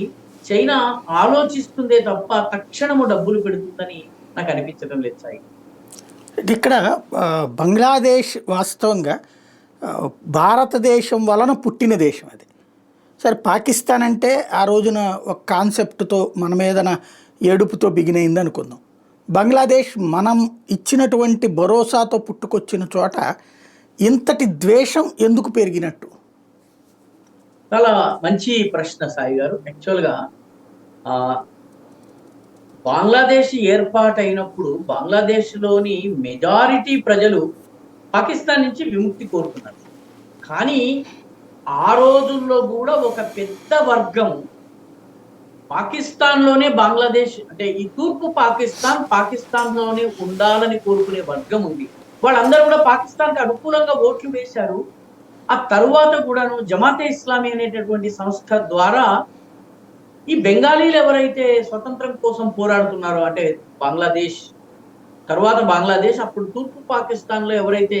చైనా ఆలోచిస్తుందే తప్ప తక్షణము డబ్బులు పెడుతుందని నాకు అనిపించడం లేదు సాయి. ఇక్కడ బంగ్లాదేశ్ వాస్తవంగా భారతదేశం వలన పుట్టిన దేశం అది. సరే, పాకిస్తాన్ అంటే ఆ రోజున ఒక కాన్సెప్ట్తో మన మీదన ఏడుపుతో బిగినైంది అనుకుందాం. బంగ్లాదేశ్ మనం ఇచ్చినటువంటి భరోసాతో పుట్టుకొచ్చిన చోట ఇంతటి ద్వేషం ఎందుకు పెరిగినట్టు? చాలా మంచి ప్రశ్న సాయి గారు. యాక్చువల్గా బంగ్లాదేశ్ ఏర్పాటైనప్పుడు బంగ్లాదేశ్లోని మెజారిటీ ప్రజలు పాకిస్తాన్ నుంచి విముక్తి కోరుతున్నారు. కానీ ఆ రోజుల్లో కూడా ఒక పెద్ద వర్గం పాకిస్తాన్లోనే బంగ్లాదేశ్ అంటే ఈ తూర్పు పాకిస్తాన్లోనే ఉండాలని కోరుకునే వర్గం ఉంది. వాళ్ళందరూ కూడా పాకిస్తాన్కి అనుకూలంగా ఓట్లు వేశారు. ఆ తరువాత కూడాను జమాతే ఇస్లామీ అనేటటువంటి సంస్థ ద్వారా ఈ బెంగాలీలు ఎవరైతే స్వతంత్రం కోసం పోరాడుతున్నారో, అంటే బంగ్లాదేశ్ తర్వాత బంగ్లాదేశ్, అప్పుడు తూర్పు పాకిస్తాన్ లో ఎవరైతే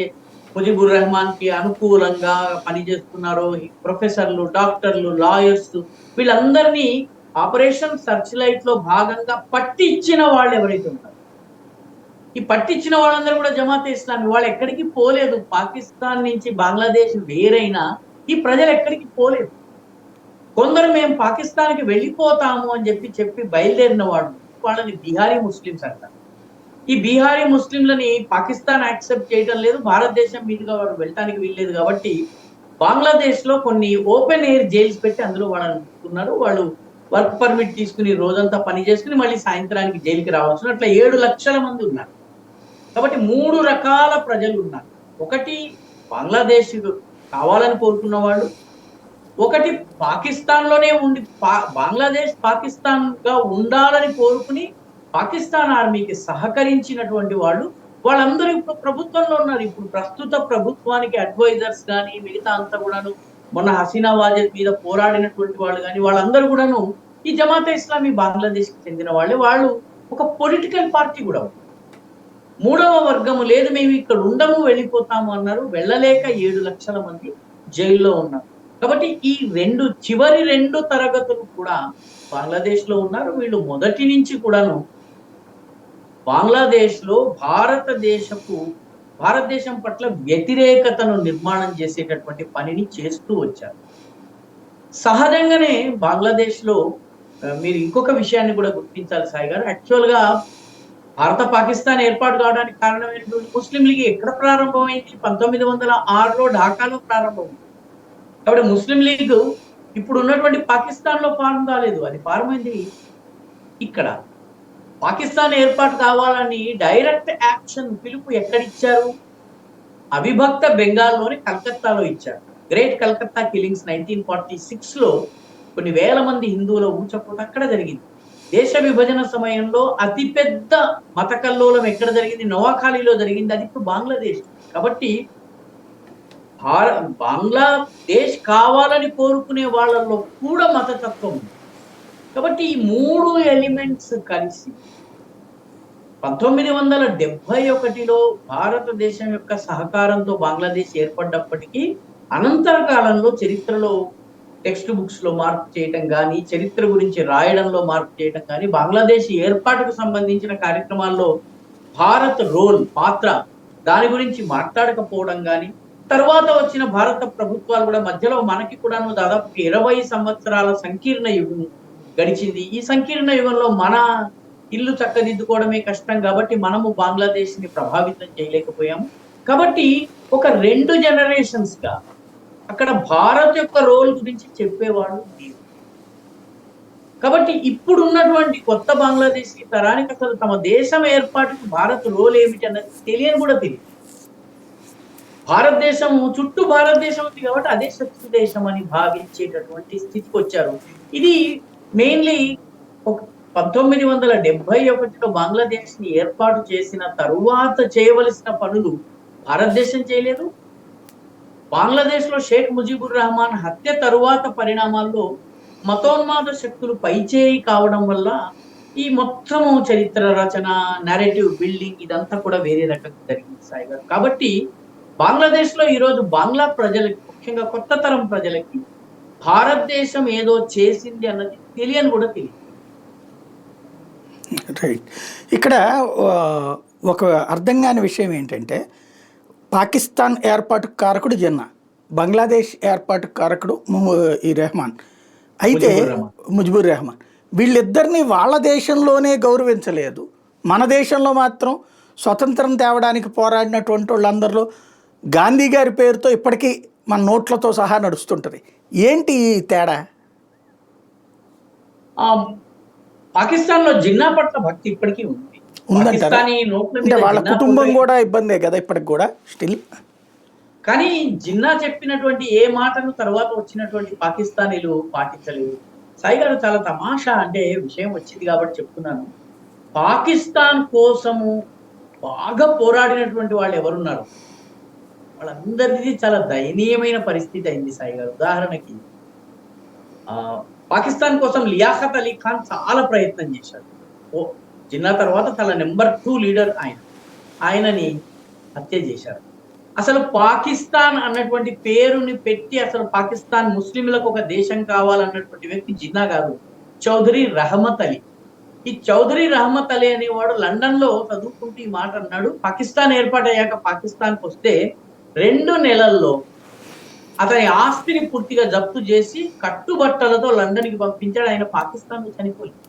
ముజిబుర్ రెహమాన్ కి అనుకూలంగా పనిచేస్తున్నారో ప్రొఫెసర్లు, డాక్టర్లు, లాయర్స్, వీళ్ళందరినీ ఆపరేషన్ సర్చ్ లైట్ లో భాగంగా పట్టించిన వాళ్ళు ఎవరైతే ఉంటారో, ఈ పట్టించిన వాళ్ళందరూ కూడా జమాతే ఇస్లామీ. వాళ్ళు ఎక్కడికి పోలేదు. పాకిస్తాన్ నుంచి బంగ్లాదేశ్ వేరైనా ఈ ప్రజలు ఎక్కడికి పోలేదు. కొందరు మేము పాకిస్తాన్కి వెళ్ళిపోతాము అని చెప్పి బయలుదేరిన వాళ్ళని బిహారీ ముస్లిమ్స్ అంటారు. ఈ బిహారీ ముస్లింలని పాకిస్తాన్ యాక్సెప్ట్ చేయడం లేదు, భారతదేశం మీదుగా వాడు వెళ్ళటానికి వీల్లేదు. కాబట్టి బంగ్లాదేశ్ లో కొన్ని ఓపెన్ ఎయిర్ జైల్స్ పెట్టి అందులో వాళ్ళని ఉంచుకున్నారు. వాళ్ళు వర్క్ పర్మిట్ తీసుకుని రోజంతా పని చేసుకుని మళ్ళీ సాయంత్రానికి జైలుకి రావచ్చు. అట్లా 7 లక్షల మంది ఉన్నారు. కాబట్టి 3 రకాల ప్రజలు ఉన్నారు. ఒకటి బంగ్లాదేశ్ కావాలని కోరుకున్న వాళ్ళు, ఒకటి పాకిస్తాన్లోనే ఉండి బంగ్లాదేశ్ పాకిస్తాన్ గా ఉండాలని కోరుకుని పాకిస్తాన్ ఆర్మీకి సహకరించినటువంటి వాళ్ళు, వాళ్ళందరూ ఇప్పుడు ప్రభుత్వంలో ఉన్నారు. ఇప్పుడు ప్రస్తుత ప్రభుత్వానికి అడ్వైజర్స్ కానీ మిగతా అంతా కూడాను మొన్న హసీనా వాజేద్ మీద పోరాడినటువంటి వాళ్ళు కానీ వాళ్ళందరూ కూడాను ఈ జమాతే ఇస్లామీ బంగ్లాదేశ్కి చెందిన వాళ్ళే. వాళ్ళు ఒక పొలిటికల్ పార్టీ కూడా. మూడవ వర్గము లేదు, మేము ఇక్కడ ఉండము వెళ్ళిపోతాము అన్నారు. వెళ్ళలేక 7 లక్షల మంది జైల్లో ఉన్నారు. కాబట్టి ఈ చివరి 2 తరగతులు కూడా బంగ్లాదేశ్ లో ఉన్నారు. వీళ్ళు మొదటి నుంచి కూడాను బంగ్లాదేశ్ లో భారతదేశం పట్ల వ్యతిరేకతను నిర్మాణం చేసేటటువంటి పనిని చేస్తూ వచ్చారు. సహజంగానే బంగ్లాదేశ్ లో మీరు ఇంకొక విషయాన్ని కూడా గుర్తించాలి సాయి గారు. యాక్చువల్ గా భారత పాకిస్తాన్ ఏర్పాటు కావడానికి కారణమైనటువంటి ముస్లిం లీగ్ ఎక్కడ ప్రారంభమైంది? 1906లో ఢాకాలో ప్రారంభమైంది. కాబట్టి ముస్లిం లీగ్ ఇప్పుడు ఉన్నటువంటి పాకిస్తాన్ లో ఫారం కాలేదు, అది ఫారం అయింది ఇక్కడ. పాకిస్తాన్ ఏర్పాటు కావాలని డైరెక్ట్ యాక్షన్ పిలుపు ఎక్కడిచ్చారు? అవిభక్త బెంగాల్లోని కలకత్తాలో ఇచ్చారు. గ్రేట్ కలకత్తా కిల్లింగ్స్ 1946లో కొన్ని వేల మంది హిందువుల ఊచకోత అక్కడ జరిగింది. దేశ విభజన సమయంలో అతిపెద్ద మత కల్లోలం ఎక్కడ జరిగింది? నోవాఖాళీలో జరిగింది. అది ఇప్పుడు బంగ్లాదేశ్. కాబట్టి బంగ్లాదేశ్ కావాలని కోరుకునే వాళ్ళల్లో కూడా మతతత్వం ఉంది. కాబట్టి ఈ 3 ఎలిమెంట్స్ కలిసి 1971లో భారతదేశం యొక్క సహకారంతో బంగ్లాదేశ్ ఏర్పడ్డప్పటికీ అనంతర కాలంలో చరిత్రలో టెక్స్ట్ బుక్స్ లో మార్పు చేయటం కానీ, చరిత్ర గురించి రాయడంలో మార్పు చేయటం కానీ, బంగ్లాదేశ్ ఏర్పాటుకు సంబంధించిన కార్యక్రమాల్లో భారత్ పాత్ర దాని గురించి మాట్లాడకపోవడం కానీ, తర్వాత వచ్చిన భారత ప్రభుత్వాలు కూడా మధ్యలో మనకి కూడాను దాదాపు 20 సంవత్సరాల సంకీర్ణ యుగం గడిచింది. ఈ సంకీర్ణ యుగంలో మన ఇల్లు చక్కదిద్దుకోవడమే కష్టం కాబట్టి మనము బంగ్లాదేశ్ ని ప్రభావితం చేయలేకపోయాము. కాబట్టి ఒక 2 జనరేషన్స్ గా అక్కడ భారత్ యొక్క రోల్ గురించి చెప్పేవాళ్ళు లేరు. కాబట్టి ఇప్పుడు ఉన్నటువంటి కొత్త బంగ్లాదేశ్ తరానికి అసలు తమ దేశం ఏర్పాటుకు భారత్ రోల్ ఏమిటి అన్నది తెలియని కూడా తెలియదు. భారతదేశం చుట్టూ భారతదేశం ఉంది కాబట్టి అదే శత్రు దేశం అని భావించేటటువంటి స్థితికి వచ్చారు. ఇది మెయిన్లీ 1971లో బంగ్లాదేశ్ ని ఏర్పాటు చేసిన తరువాత చేయవలసిన పనులు భారతదేశం చేయలేదు. బంగ్లాదేశ్ లో షేక్ ముజిబుర్ రహమాన్ హత్య తరువాత పరిణామాల్లో మతోన్మాద శక్తులు పైచేయి కావడం వల్ల ఈ మొత్తము చరిత్ర రచన, నరేటివ్ బిల్డింగ్ ఇదంతా కూడా వేరే రకంగా జరిగింది సాయి గారు. కాబట్టి బంగ్లాదేశ్ లో ఈరోజు బంగ్లా ప్రజలకి, ముఖ్యంగా కొత్త తరం ప్రజలకి భారతదేశం ఏదో చేసింది అన్నది తెలియని కూడా తెలియదు. రైట్. ఇక్కడ ఒక అర్థం కాని విషయం ఏంటంటే, పాకిస్తాన్ ఏర్పాటు కారకుడు జిన్నా, బంగ్లాదేశ్ ఏర్పాటు కారకుడు ఈ రెహమాన్, అయితే ముజిబుర్ రెహమాన్. వీళ్ళిద్దరిని వాళ్ళ దేశంలోనే గౌరవించలేదు. మన దేశంలో మాత్రం స్వతంత్రం తేవడానికి పోరాడినటువంటి వాళ్ళందరిలో గాంధీ గారి పేరుతో ఇప్పటికీ మన నోట్లతో సహా నడుస్తుంటది. ఏంటి ఈ తేడా? పాకిస్తాన్ లో జిన్నా పట్ల భక్తి ఇప్పటికీ ఉంది. అంటే వాళ్ళ కుటుంబం కూడా ఇబ్బందే కదా ఇప్పటికి కూడా స్టిల్. కానీ జిన్నా చెప్పినటువంటి ఏ మాటను తర్వాత వచ్చినటువంటి పాకిస్తానీలు పాటించలేదు. సాయి గారు చాలా తమాషా, అంటే విషయం వచ్చింది కాబట్టి చెప్తున్నాను. పాకిస్తాన్ కోసము బాగా పోరాడినటువంటి వాళ్ళు ఎవరున్నారు? వాళ్ళందరిది చాలా దయనీయమైన పరిస్థితి అయింది సాయి గారు. ఉదాహరణకి పాకిస్తాన్ కోసం లియాఖత్ అలీ ఖాన్ చాలా ప్రయత్నం చేశాడు. జిన్నా తర్వాత చాలా నెంబర్ 2 లీడర్ ఆయనని హత్య చేశారు. అసలు పాకిస్తాన్ అన్నటువంటి పేరుని పెట్టి అసలు పాకిస్తాన్ ముస్లింలకు ఒక దేశం కావాలన్నటువంటి వ్యక్తి జిన్నా గారు, చౌదరి రహమత్ అలీ. ఈ చౌదరి రహమత్ అలీ అనేవాడు లండన్ లో చదువుకుంటూ ఈ మాట అన్నాడు. పాకిస్తాన్ ఏర్పాటయ్యాక పాకిస్తాన్కి వస్తే 2 నెలల్లో అతని ఆస్తిని పూర్తిగా జప్తు చేసి కట్టుబట్టలతో లండన్ కి పంపించాడు. ఆయన పాకిస్తాన్ లో చనిపోయింది.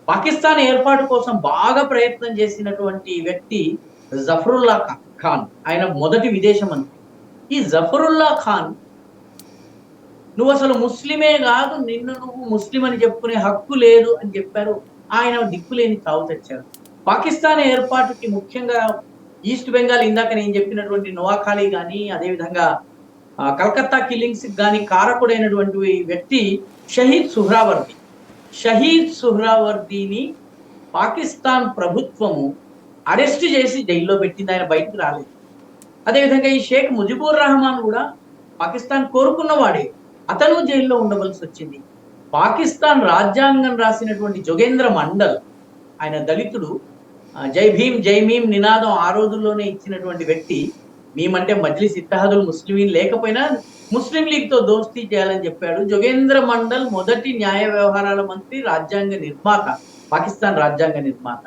పాకిస్తాన్ ఏర్పాటు కోసం బాగా ప్రయత్నం చేసినటువంటి వ్యక్తి జఫరుల్లా ఖాన్, ఆయన మొదటి విదేశ మంత్రి. ఈ జఫరుల్లా ఖాన్, నువ్వు అసలు ముస్లిమే కాదు, నువ్వు ముస్లిం అని చెప్పుకునే హక్కు లేదు అని చెప్పారు. ఆయన దిక్కులేని తావు తెచ్చారు. పాకిస్తాన్ ఏర్పాటుకి ముఖ్యంగా ఈస్ట్ బెంగాల్, ఇందాక నేను చెప్పినటువంటి నోవాఖాళీ కానీ, అదేవిధంగా కలకత్తా కిల్లింగ్స్ కానీ కారకుడైనటువంటి వ్యక్తి షహీద్ సుహ్రావర్ది. షహీద్ సుహ్రావర్దీని పాకిస్తాన్ ప్రభుత్వము అరెస్ట్ చేసి జైల్లో పెట్టింది. ఆయన బయటకు రాలేదు. అదేవిధంగా ఈ షేక్ ముజిబుర్ రహమాన్ కూడా పాకిస్తాన్ కోరుకున్నవాడే, అతను జైల్లో ఉండవలసి వచ్చింది. పాకిస్తాన్ రాజ్యాంగం రాసినటువంటి జోగేంద్ర మండల్, ఆయన దళితుడు, జై భీమ్ జై భీమ్ నినాదం ఆ రోజుల్లోనే ఇచ్చినటువంటి వ్యక్తి. మేమంటే మజ్లిస్ ఇత్తహాదుల్ ముస్లిమీన్ లేకపోయినా ముస్లిం లీగ్ తో దోస్తీ చేయాలని చెప్పాడు. జోగేంద్ర మండల్ మొదటి న్యాయ వ్యవహారాల మంత్రి, రాజ్యాంగ నిర్మాత, పాకిస్తాన్ రాజ్యాంగ నిర్మాత.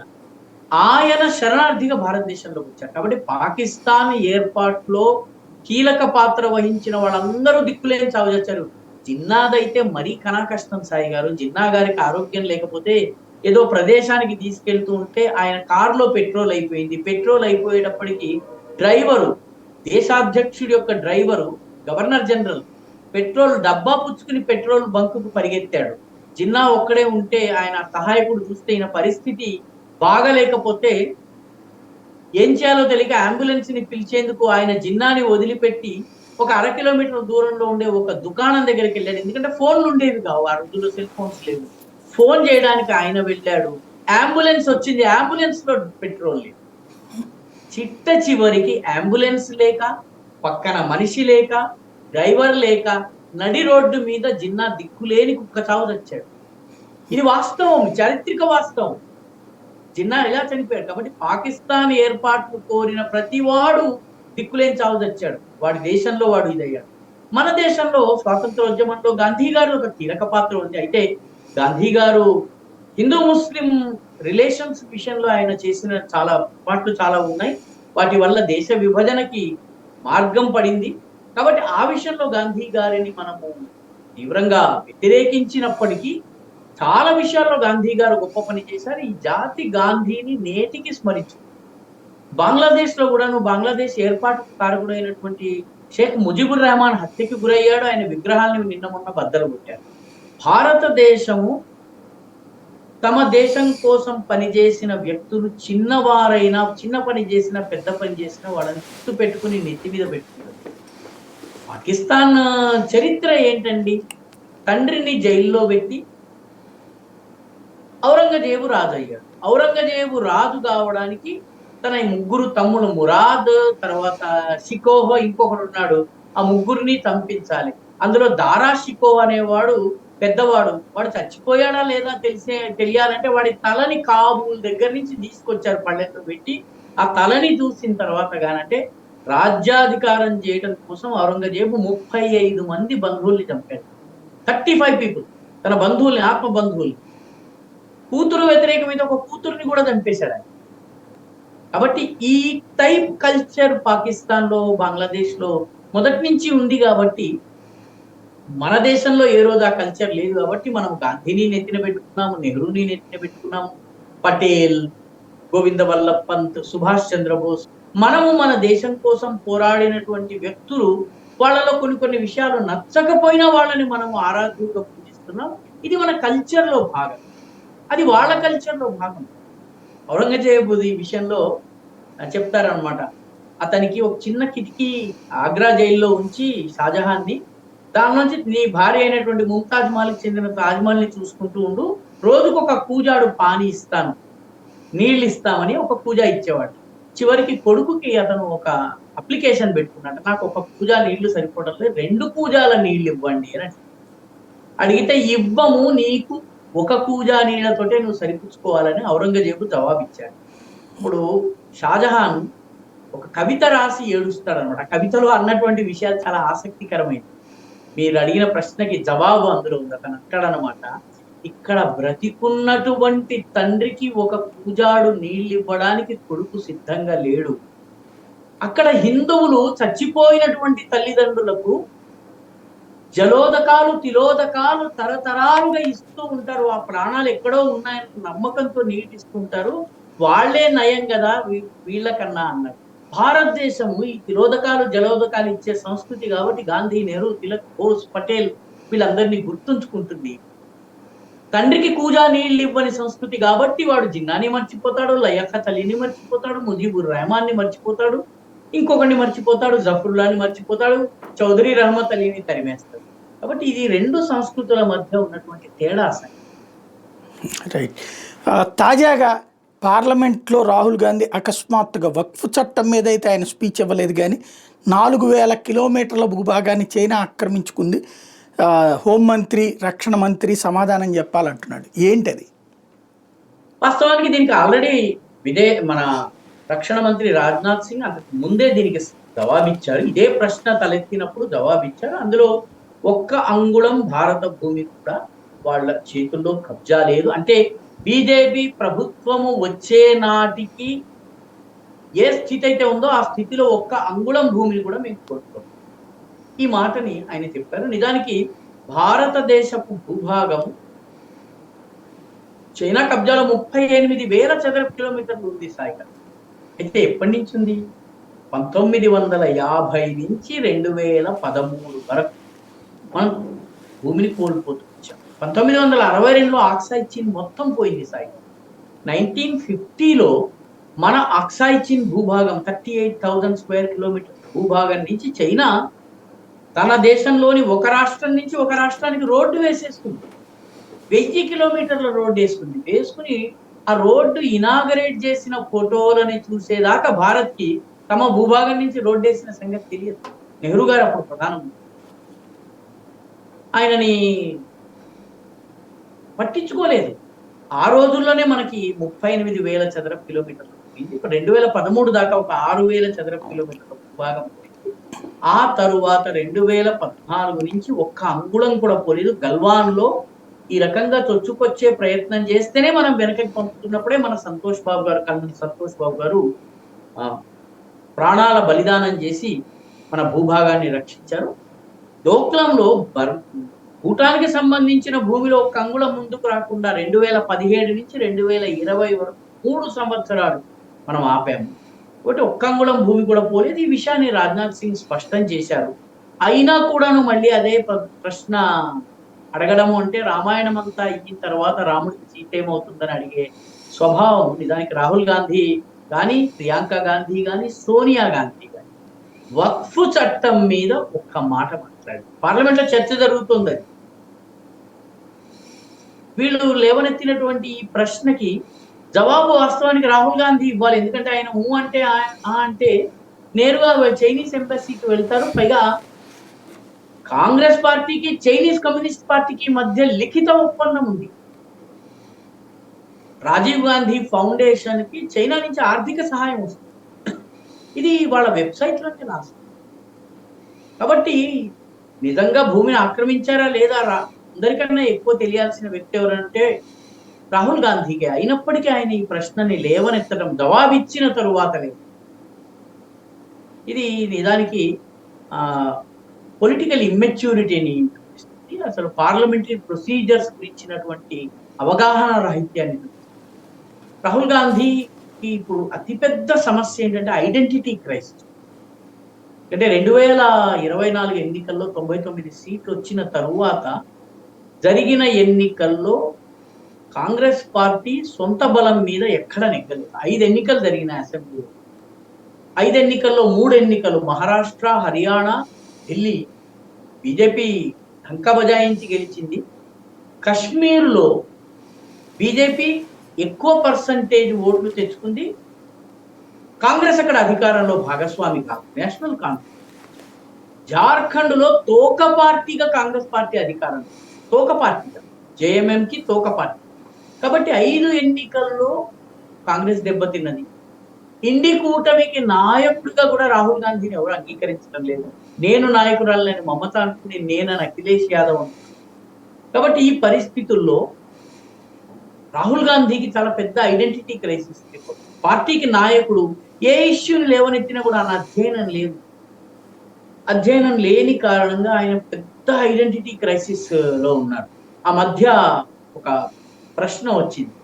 ఆయన శరణార్థిగా భారతదేశంలోకి వచ్చారు. కాబట్టి పాకిస్తాన్ ఏర్పాటులో కీలక పాత్ర వహించిన వాళ్ళందరూ దిక్కులేని చావు చచ్చారు. జిన్నాదైతే మరీ కష్టం సాయి గారు. జిన్నా గారికి ఆరోగ్యం లేకపోతే ఏదో ప్రదేశానికి తీసుకెళ్తూ ఉంటే ఆయన కారులో పెట్రోల్ అయిపోయింది. పెట్రోల్ అయిపోయేటప్పటికి డ్రైవరు, దేశాధ్యక్షుడి యొక్క డ్రైవరు, గవర్నర్ జనరల్ పెట్రోల్ డబ్బా పుచ్చుకుని పెట్రోల్ బంకుకు పరిగెత్తాడు. జిన్నా ఒక్కడే ఉంటే ఆయన సహాయకుడు చూస్తే ఈయన పరిస్థితి బాగలేకపోతే ఏం చేయాలో తెలియక అంబులెన్స్ ని పిలిచేందుకు ఆయన జిన్నాని వదిలిపెట్టి ఒక 1/2 కిలోమీటర్ దూరంలో ఉండే ఒక దుకాణం దగ్గరికి వెళ్ళాడు. ఎందుకంటే ఫోన్లు ఉండేవి కావు, ఆ రోజుల్లో సెల్ ఫోన్స్ లేవు. ఫోన్ చేయడానికి ఆయన వెళ్ళాడు. అంబులెన్స్ వచ్చింది, అంబులెన్స్ లో పెట్రోల్ లేదు. చిట్ట చివరికి అంబులెన్స్ లేక, పక్కన మనిషి లేక, డ్రైవర్ లేక, నడి రోడ్డు మీద జిన్నా దిక్కులేని కుక్క చావు తెచ్చాడు. ఇది వాస్తవం, చారిత్రక వాస్తవం. జిన్నా ఇలా చనిపోయాడు. కాబట్టి పాకిస్తాన్ ఏర్పాట్లు కోరిన ప్రతి వాడు దిక్కులేని చావు తెచ్చాడు. వాడి దేశంలో వాడు ఇదయ్యాడు. మన దేశంలో స్వాతంత్రోద్యమంలో గాంధీ గారు ఒక కీలక పాత్ర ఉంది. అయితే గాంధీ గారు హిందూ ముస్లిం రిలేషన్స్ విషయంలో ఆయన చేసిన చాలా పాట్లు చాలా ఉన్నాయి. వాటి వల్ల దేశ విభజనకి మార్గం పడింది. కాబట్టి ఆ విషయంలో గాంధీ గారిని మనము తీవ్రంగా వ్యతిరేకించినప్పటికీ చాలా విషయాల్లో గాంధీ గారు గొప్ప పని చేశారు. ఈ జాతి గాంధీని నేటికి స్మరించు. బంగ్లాదేశ్ లో కూడాను బంగ్లాదేశ్ ఏర్పాటు కారకుడైనటువంటి షేక్ ముజిబుర్ రెహమాన్ హత్యకి గురయ్యాడు. ఆయన విగ్రహాలను నిన్న మొన్న బద్దలు కొట్టారు. భారతదేశము తమ దేశం కోసం పనిచేసిన వ్యక్తులు చిన్నవారైనా, చిన్న పని చేసినా, పెద్ద పని చేసినా వాళ్ళని గుర్తు పెట్టుకుని నెత్తి మీద పెట్టుకున్నారు. పాకిస్తాన్ చరిత్ర ఏంటండి? తండ్రిని జైల్లో పెట్టి ఔరంగజేబు రాజు అయ్యాడు. ఔరంగజేబు రాజు కావడానికి తన 3 తమ్ముడు మురాద్, తర్వాత షికోహ్, ఇంకొకడు ఉన్నాడు. ఆ 3ని చంపించాలి. అందులో దారా షికోహ్ అనేవాడు పెద్దవాడు. వాడు చచ్చిపోయాడా లేదా తెలియాలంటే వాడి తలని కాబూల్ దగ్గర నుంచి తీసుకొచ్చారు, పళ్ళెంలో పెట్టి. ఆ తలని చూసిన తర్వాత గానంటే రాజ్యాధికారం చేయడం కోసం ఔరంగజేబు 35 మంది బంధువుల్ని చంపాడు. 35 పీపుల్, తన బంధువుల్ని, ఆత్మ బంధువుల్ని. కూతురు వ్యతిరేకమైన ఒక కూతుర్ని కూడా చంపేశాడు ఆయన. కాబట్టి ఈ టైప్ కల్చర్ పాకిస్తాన్ లో, బంగ్లాదేశ్ లో మొదటి నుంచి ఉంది. కాబట్టి మన దేశంలో ఏ రోజు ఆ కల్చర్ లేదు. కాబట్టి మనం గాంధీని నెత్తిన పెట్టుకున్నాము, నెహ్రూని నెత్తిన పెట్టుకున్నాము, పటేల్, గోవింద వల్లభ్ పంత్, సుభాష్ చంద్రబోస్. మనము మన దేశం కోసం పోరాడినటువంటి వ్యక్తులు, వాళ్ళలో కొన్ని విషయాలు నచ్చకపోయినా వాళ్ళని మనము ఆరాధ్యులుగా పూజిస్తున్నాం. ఇది మన కల్చర్ లో భాగం, అది వాళ్ళ కల్చర్ లో భాగం. ఔరంగజేబుది విషయంలో చెప్తారనమాట. అతనికి ఒక చిన్న కిటికీ ఆగ్రా జైల్లో ఉంచి షాజహాన్ని, దాని నుంచి నీ భార్య అయినటువంటి ముంతాజ్ మహల్కి చెందిన తాజ్మహల్ ని చూసుకుంటూ ఉండు, రోజుకు ఒక కూజాడు పానీ ఇస్తాను, నీళ్ళు ఇస్తామని ఒక కూజా ఇచ్చేవాడు. చివరికి కొడుకుకి అతను ఒక అప్లికేషన్ పెట్టుకున్నాడు, నాకు ఒక కూజా నీళ్లు సరిపోవడం లేదు, 2 కూజాల నీళ్లు ఇవ్వండి అని అడిగితే, ఇవ్వము, నీకు ఒక కూజా నీళ్లతోటే నువ్వు సరిపుచ్చుకోవాలని ఔరంగజేబు జవాబిచ్చాడు. ఇప్పుడు షాజహాన్ ఒక కవిత రాసి ఏడుస్తాడనమాట. కవితలో అన్నటువంటి విషయాలు చాలా ఆసక్తికరమైనవి. మీరు అడిగిన ప్రశ్నకి జవాబు అందులో ఉంది. అతను అంటాడనమాట, ఇక్కడ బ్రతికున్నటువంటి తండ్రికి ఒక కూజాడు నీళ్ళు ఇవ్వడానికి కొడుకు సిద్ధంగా లేడు. అక్కడ హిందువులు చచ్చిపోయినటువంటి తల్లిదండ్రులకు జలోదకాలు, తిలోదకాలు తరతరాలుగా ఇస్తూ ఉంటారు. ఆ ప్రాణాలు ఎక్కడో ఉన్నాయని నమ్మకంతో నీటిస్తూ ఉంటారు. వాళ్లే నయం కదా వీళ్ళకన్నా అన్నారు. భారతదేశము ఈ తిలోదకాలు, జలోదకాలు ఇచ్చే సంస్కృతి కాబట్టి గాంధీ, నెహ్రూ, తిలక్, బోస్, పటేల్ వీళ్ళందరినీ గుర్తుంచుకుంటుంది. తండ్రికి కూజా నీళ్ళు ఇవ్వని సంస్కృతి కాబట్టి వాడు జిన్నాని మర్చిపోతాడు, లయఖత్ అలీని మర్చిపోతాడు, ముజీబుర్ రెహమాన్ని మర్చిపోతాడు, ఇంకొకరిని మర్చిపోతాడు, జఫరుల్లాని మర్చిపోతాడు, చౌదరి రహమత్ అలీని తరిమేస్తాడు. కాబట్టి ఇది 2 సంస్కృతుల మధ్య ఉన్నటువంటి తేడా. రైట్. తాజాగా పార్లమెంట్లో రాహుల్ గాంధీ అకస్మాత్తుగా వక్ఫ్ చట్టం మీద అయితే ఆయన స్పీచ్ ఇవ్వలేదు, కానీ 4000 కిలోమీటర్ల భూభాగాన్ని చైనా ఆక్రమించుకుంది, హోంమంత్రి, రక్షణ మంత్రి సమాధానం చెప్పాలంటున్నాడు. ఏంటది? వాస్తవానికి దీనికి ఆల్రెడీ మన రక్షణ మంత్రి రాజ్నాథ్ సింగ్ అంతకు ముందే దీనికి జవాబిచ్చారు. ఇదే ప్రశ్న తలెత్తినప్పుడు జవాబిచ్చారు. అందులో 1 అంగుళం భారత భూమి కూడా వాళ్ళ చేతుల్లో కబ్జా లేదు. అంటే బీజేపీ ప్రభుత్వము వచ్చే నాటికి ఏ స్థితి అయితే ఉందో ఆ స్థితిలో 1 అంగుళం భూమిని కూడా మేము కోరుకోం. ఈ మాటని ఆయన చెప్పారు. నిజానికి భారతదేశపు భూభాగం చైనా కబ్జాలో 38,000 చదరపు కిలోమీటర్లు ఉంది సాయిగా. అయితే ఎప్పటి నుంచి ఉంది? 1950 నుంచి 2013 వరకు మనం భూమిని కోల్పోతూ వచ్చాం. 1962లో ఆక్సాయ్ చీన్ మొత్తం పోయింది సాయి. 1950లో మన ఆక్సాయ్ చీన్ భూభాగం 38,000 స్క్వేర్ కిలోమీటర్ భూభాగం నుంచి చైనా తన దేశంలోని ఒక రాష్ట్రం నుంచి ఒక రాష్ట్రానికి రోడ్డు వేసేసుకుంది. 1000 కిలోమీటర్ల రోడ్డు వేసుకుని ఆ రోడ్డు ఇనాగరేట్ చేసిన ఫోటోలని చూసేదాకా భారత్ కి తమ భూభాగం నుంచి రోడ్డు వేసిన సంగతి తెలియదు. నెహ్రూ గారు అప్పుడు ప్రధానమంత్రి. ఆయనని పట్టించుకోలేదు. ఆ రోజుల్లోనే మనకి 38,000 చదరపు కిలోమీటర్లు పోయింది. ఇప్పుడు 2013 దాకా ఒక 6,000 చదరపు కిలోమీటర్ల భూభాగం పోయింది. ఆ తరువాత 2014 నుంచి ఒక్క అంగుళం కూడా పోలేదు. గల్వాన్ లో ఈ రకంగా చొచ్చుకొచ్చే ప్రయత్నం చేస్తేనే మనం వెనకకి పంపుతున్నప్పుడే మన సంతోష్ బాబు గారు ప్రాణాల బలిదానం చేసి మన భూభాగాన్ని రక్షించారు. డోక్లాంలో భూటానికి సంబంధించిన భూమిలో ఒక అంగుళం ముందుకు రాకుండా 2017 నుంచి 2020 వరకు 3 సంవత్సరాలు మనం ఆపాము. ఒకటి ఒక్క అంగుళం భూమి కూడా పోలేదు. ఈ విషయాన్ని రాజ్నాథ్ సింగ్ స్పష్టం చేశారు. అయినా కూడాను మళ్ళీ అదే ప్రశ్న అడగడము అంటే రామాయణం అంతా అయిన తర్వాత రాముడికి సీత ఏమవుతుందని అడిగే స్వభావం నిజానికి రాహుల్ గాంధీ కానీ, ప్రియాంక గాంధీ కానీ, సోనియా గాంధీ కానీ వక్ఫ్ చట్టం మీద ఒక్క మాట మాట్లాడారు. పార్లమెంట్ లో చర్చ జరుగుతుంది. అది వీళ్ళు లేవనెత్తినటువంటి ఈ ప్రశ్నకి జవాబు వాస్తవానికి రాహుల్ గాంధీ ఇవ్వాలి. ఎందుకంటే ఆయన అంటే నేరుగా చైనీస్ ఎంబసీకి వెళ్తారు. పైగా కాంగ్రెస్ పార్టీకి చైనీస్ కమ్యూనిస్ట్ పార్టీకి మధ్య లిఖిత ఒప్పందం ఉంది. రాజీవ్ గాంధీ ఫౌండేషన్ కి చైనా నుంచి ఆర్థిక సహాయం వస్తుంది. ఇది వాళ్ళ వెబ్సైట్ లోనే రాస్తుంది. కాబట్టి నిజంగా భూమిని ఆక్రమించారా లేదా అందరికన్నా ఎక్కువ తెలియాల్సిన వ్యక్తి ఎవరంటే రాహుల్ గాంధీకి. అయినప్పటికీ ఆయన ఈ ప్రశ్నని లేవనెత్తడం జవాబిచ్చిన తరువాతనే ఇది నిజానికి పొలిటికల్ ఇమ్మెచ్యూరిటీని చూపిస్తుంది. అసలు పార్లమెంటరీ ప్రొసీజర్స్ గురించినటువంటి అవగాహన రాహిత్యాన్ని. రాహుల్ గాంధీకి ఇప్పుడు అతిపెద్ద సమస్య ఏంటంటే ఐడెంటిటీ క్రైసిస్. అంటే 2024 ఎన్నికల్లో 99 సీట్లు వచ్చిన తరువాత జరిగిన ఎన్నికల్లో కాంగ్రెస్ పార్టీ సొంత బలం మీద ఎక్కడ నెగ్గలేదు. 5 ఎన్నికలు జరిగినాయి అసెంబ్లీలో. 5 ఎన్నికల్లో 3 ఎన్నికలు మహారాష్ట్ర, హర్యానా, ఢిల్లీ బీజేపీ ఢంకా బజాయించి గెలిచింది. కశ్మీర్లో బీజేపీ ఎక్కువ పర్సంటేజ్ ఓట్లు తెచ్చుకుంది. కాంగ్రెస్ అక్కడ అధికారంలో భాగస్వామి కాదు, నేషనల్ కాంగ్రెస్. జార్ఖండ్ లో తోక పార్టీగా కాంగ్రెస్ పార్టీ అధికారం, తోక పార్టీగా జేఎంఎం కి తోక పార్టీ. కాబట్టి 5 ఎన్నికల్లో కాంగ్రెస్ దెబ్బతిన్నది. ఇండి కూటమికి నాయకుడిగా కూడా రాహుల్ గాంధీని ఎవరు అంగీకరించడం లేదు. నేను నాయకురాలని మమత అనుకుని నేనని అఖిలేష్ యాదవ్ అంటున్నాను. కాబట్టి ఈ పరిస్థితుల్లో రాహుల్ గాంధీకి చాలా పెద్ద ఐడెంటిటీ క్రైసిస్. పార్టీకి నాయకుడు ఏ ఇష్యూని లేవనెత్తినా కూడా ఆయన అధ్యయనం లేదు. అధ్యయనం లేని కారణంగా ఆయన పెద్ద ఐడెంటిటీ క్రైసిస్ లో ఉన్నారు. ఆ మధ్య ఒక ప్రశ్న వచ్చింది.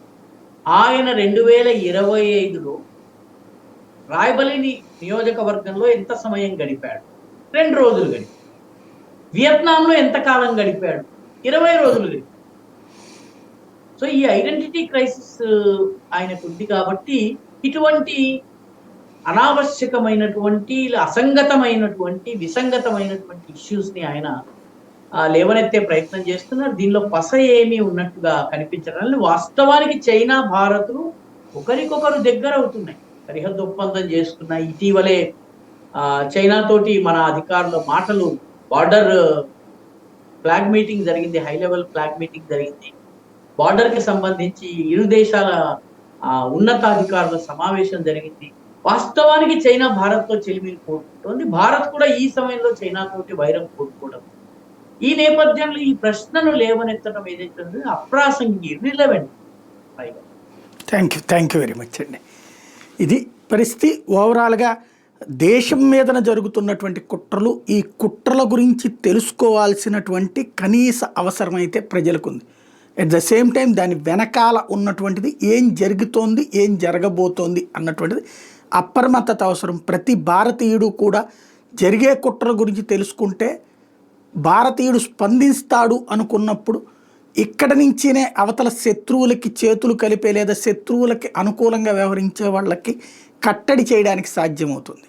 ఆయన 2025లో రాయ్బరేలీ నియోజకవర్గంలో ఎంత సమయం గడిపాడు? 2 రోజులు గడిపాడు. వియత్నాంలో ఎంత కాలం గడిపాడు? 20 రోజులు గడిపాడు. సో ఈ ఐడెంటిటీ క్రైసిస్ ఆయనకు ఉంది. కాబట్టి ఇటువంటి అనావశ్యకమైనటువంటి, అసంగతమైనటువంటి, విసంగతమైనటువంటి ఇష్యూస్ ని ఆయన లేవనెత్తే ప్రయత్నం చేస్తున్నారు. దీనిలో పస ఏమీ ఉన్నట్టుగా కనిపించడం. వాస్తవానికి చైనా, భారత్లు ఒకరికొకరు దగ్గర అవుతున్నాయి, సరిహద్దు ఒప్పందం చేసుకున్నాయి. ఇటీవలే చైనా తోటి మన అధికారుల మాటలు, బార్డర్ ఫ్లాగ్ మీటింగ్ జరిగింది, హై లెవెల్ ఫ్లాగ్ మీటింగ్ జరిగింది. బార్డర్ కి సంబంధించి ఇరు దేశాల ఉన్నతాధికారుల సమావేశం జరిగింది. వాస్తవానికి చైనా భారత్ తో చెలిమిని కోరుకుంటోంది. భారత్ కూడా ఈ సమయంలో చైనా తోటి వైరం కోరుకోవడం. ఈ నేపథ్యంలో ఈ ప్రశ్నను లేవనెత్తడం ఏదైతే అప్రాసంగి, irrelevant. Thank you very much అండి. ఇది పరిస్థితి. ఓవరాల్గా దేశం మీదన జరుగుతున్నటువంటి కుట్రలు, ఈ కుట్రల గురించి తెలుసుకోవాల్సినటువంటి కనీస అవసరం అయితే ప్రజలకు ఉంది. ఎట్ ద సేమ్ టైం దాని వెనకాల ఉన్నటువంటిది ఏం జరుగుతోంది, ఏం జరగబోతోంది అన్నటువంటిది అప్రమత్తత అవసరం. ప్రతి భారతీయుడు కూడా జరిగే కుట్ర గురించి తెలుసుకుంటే భారతీయుడు స్పందిస్తాడు అనుకున్నప్పుడు ఇక్కడి నుంచినే అవతల శత్రువులకి చేతులు కలిపే లేదా శత్రువులకి అనుకూలంగా వ్యవహరించే వాళ్ళకి కట్టడి చేయడానికి సాధ్యమవుతుంది.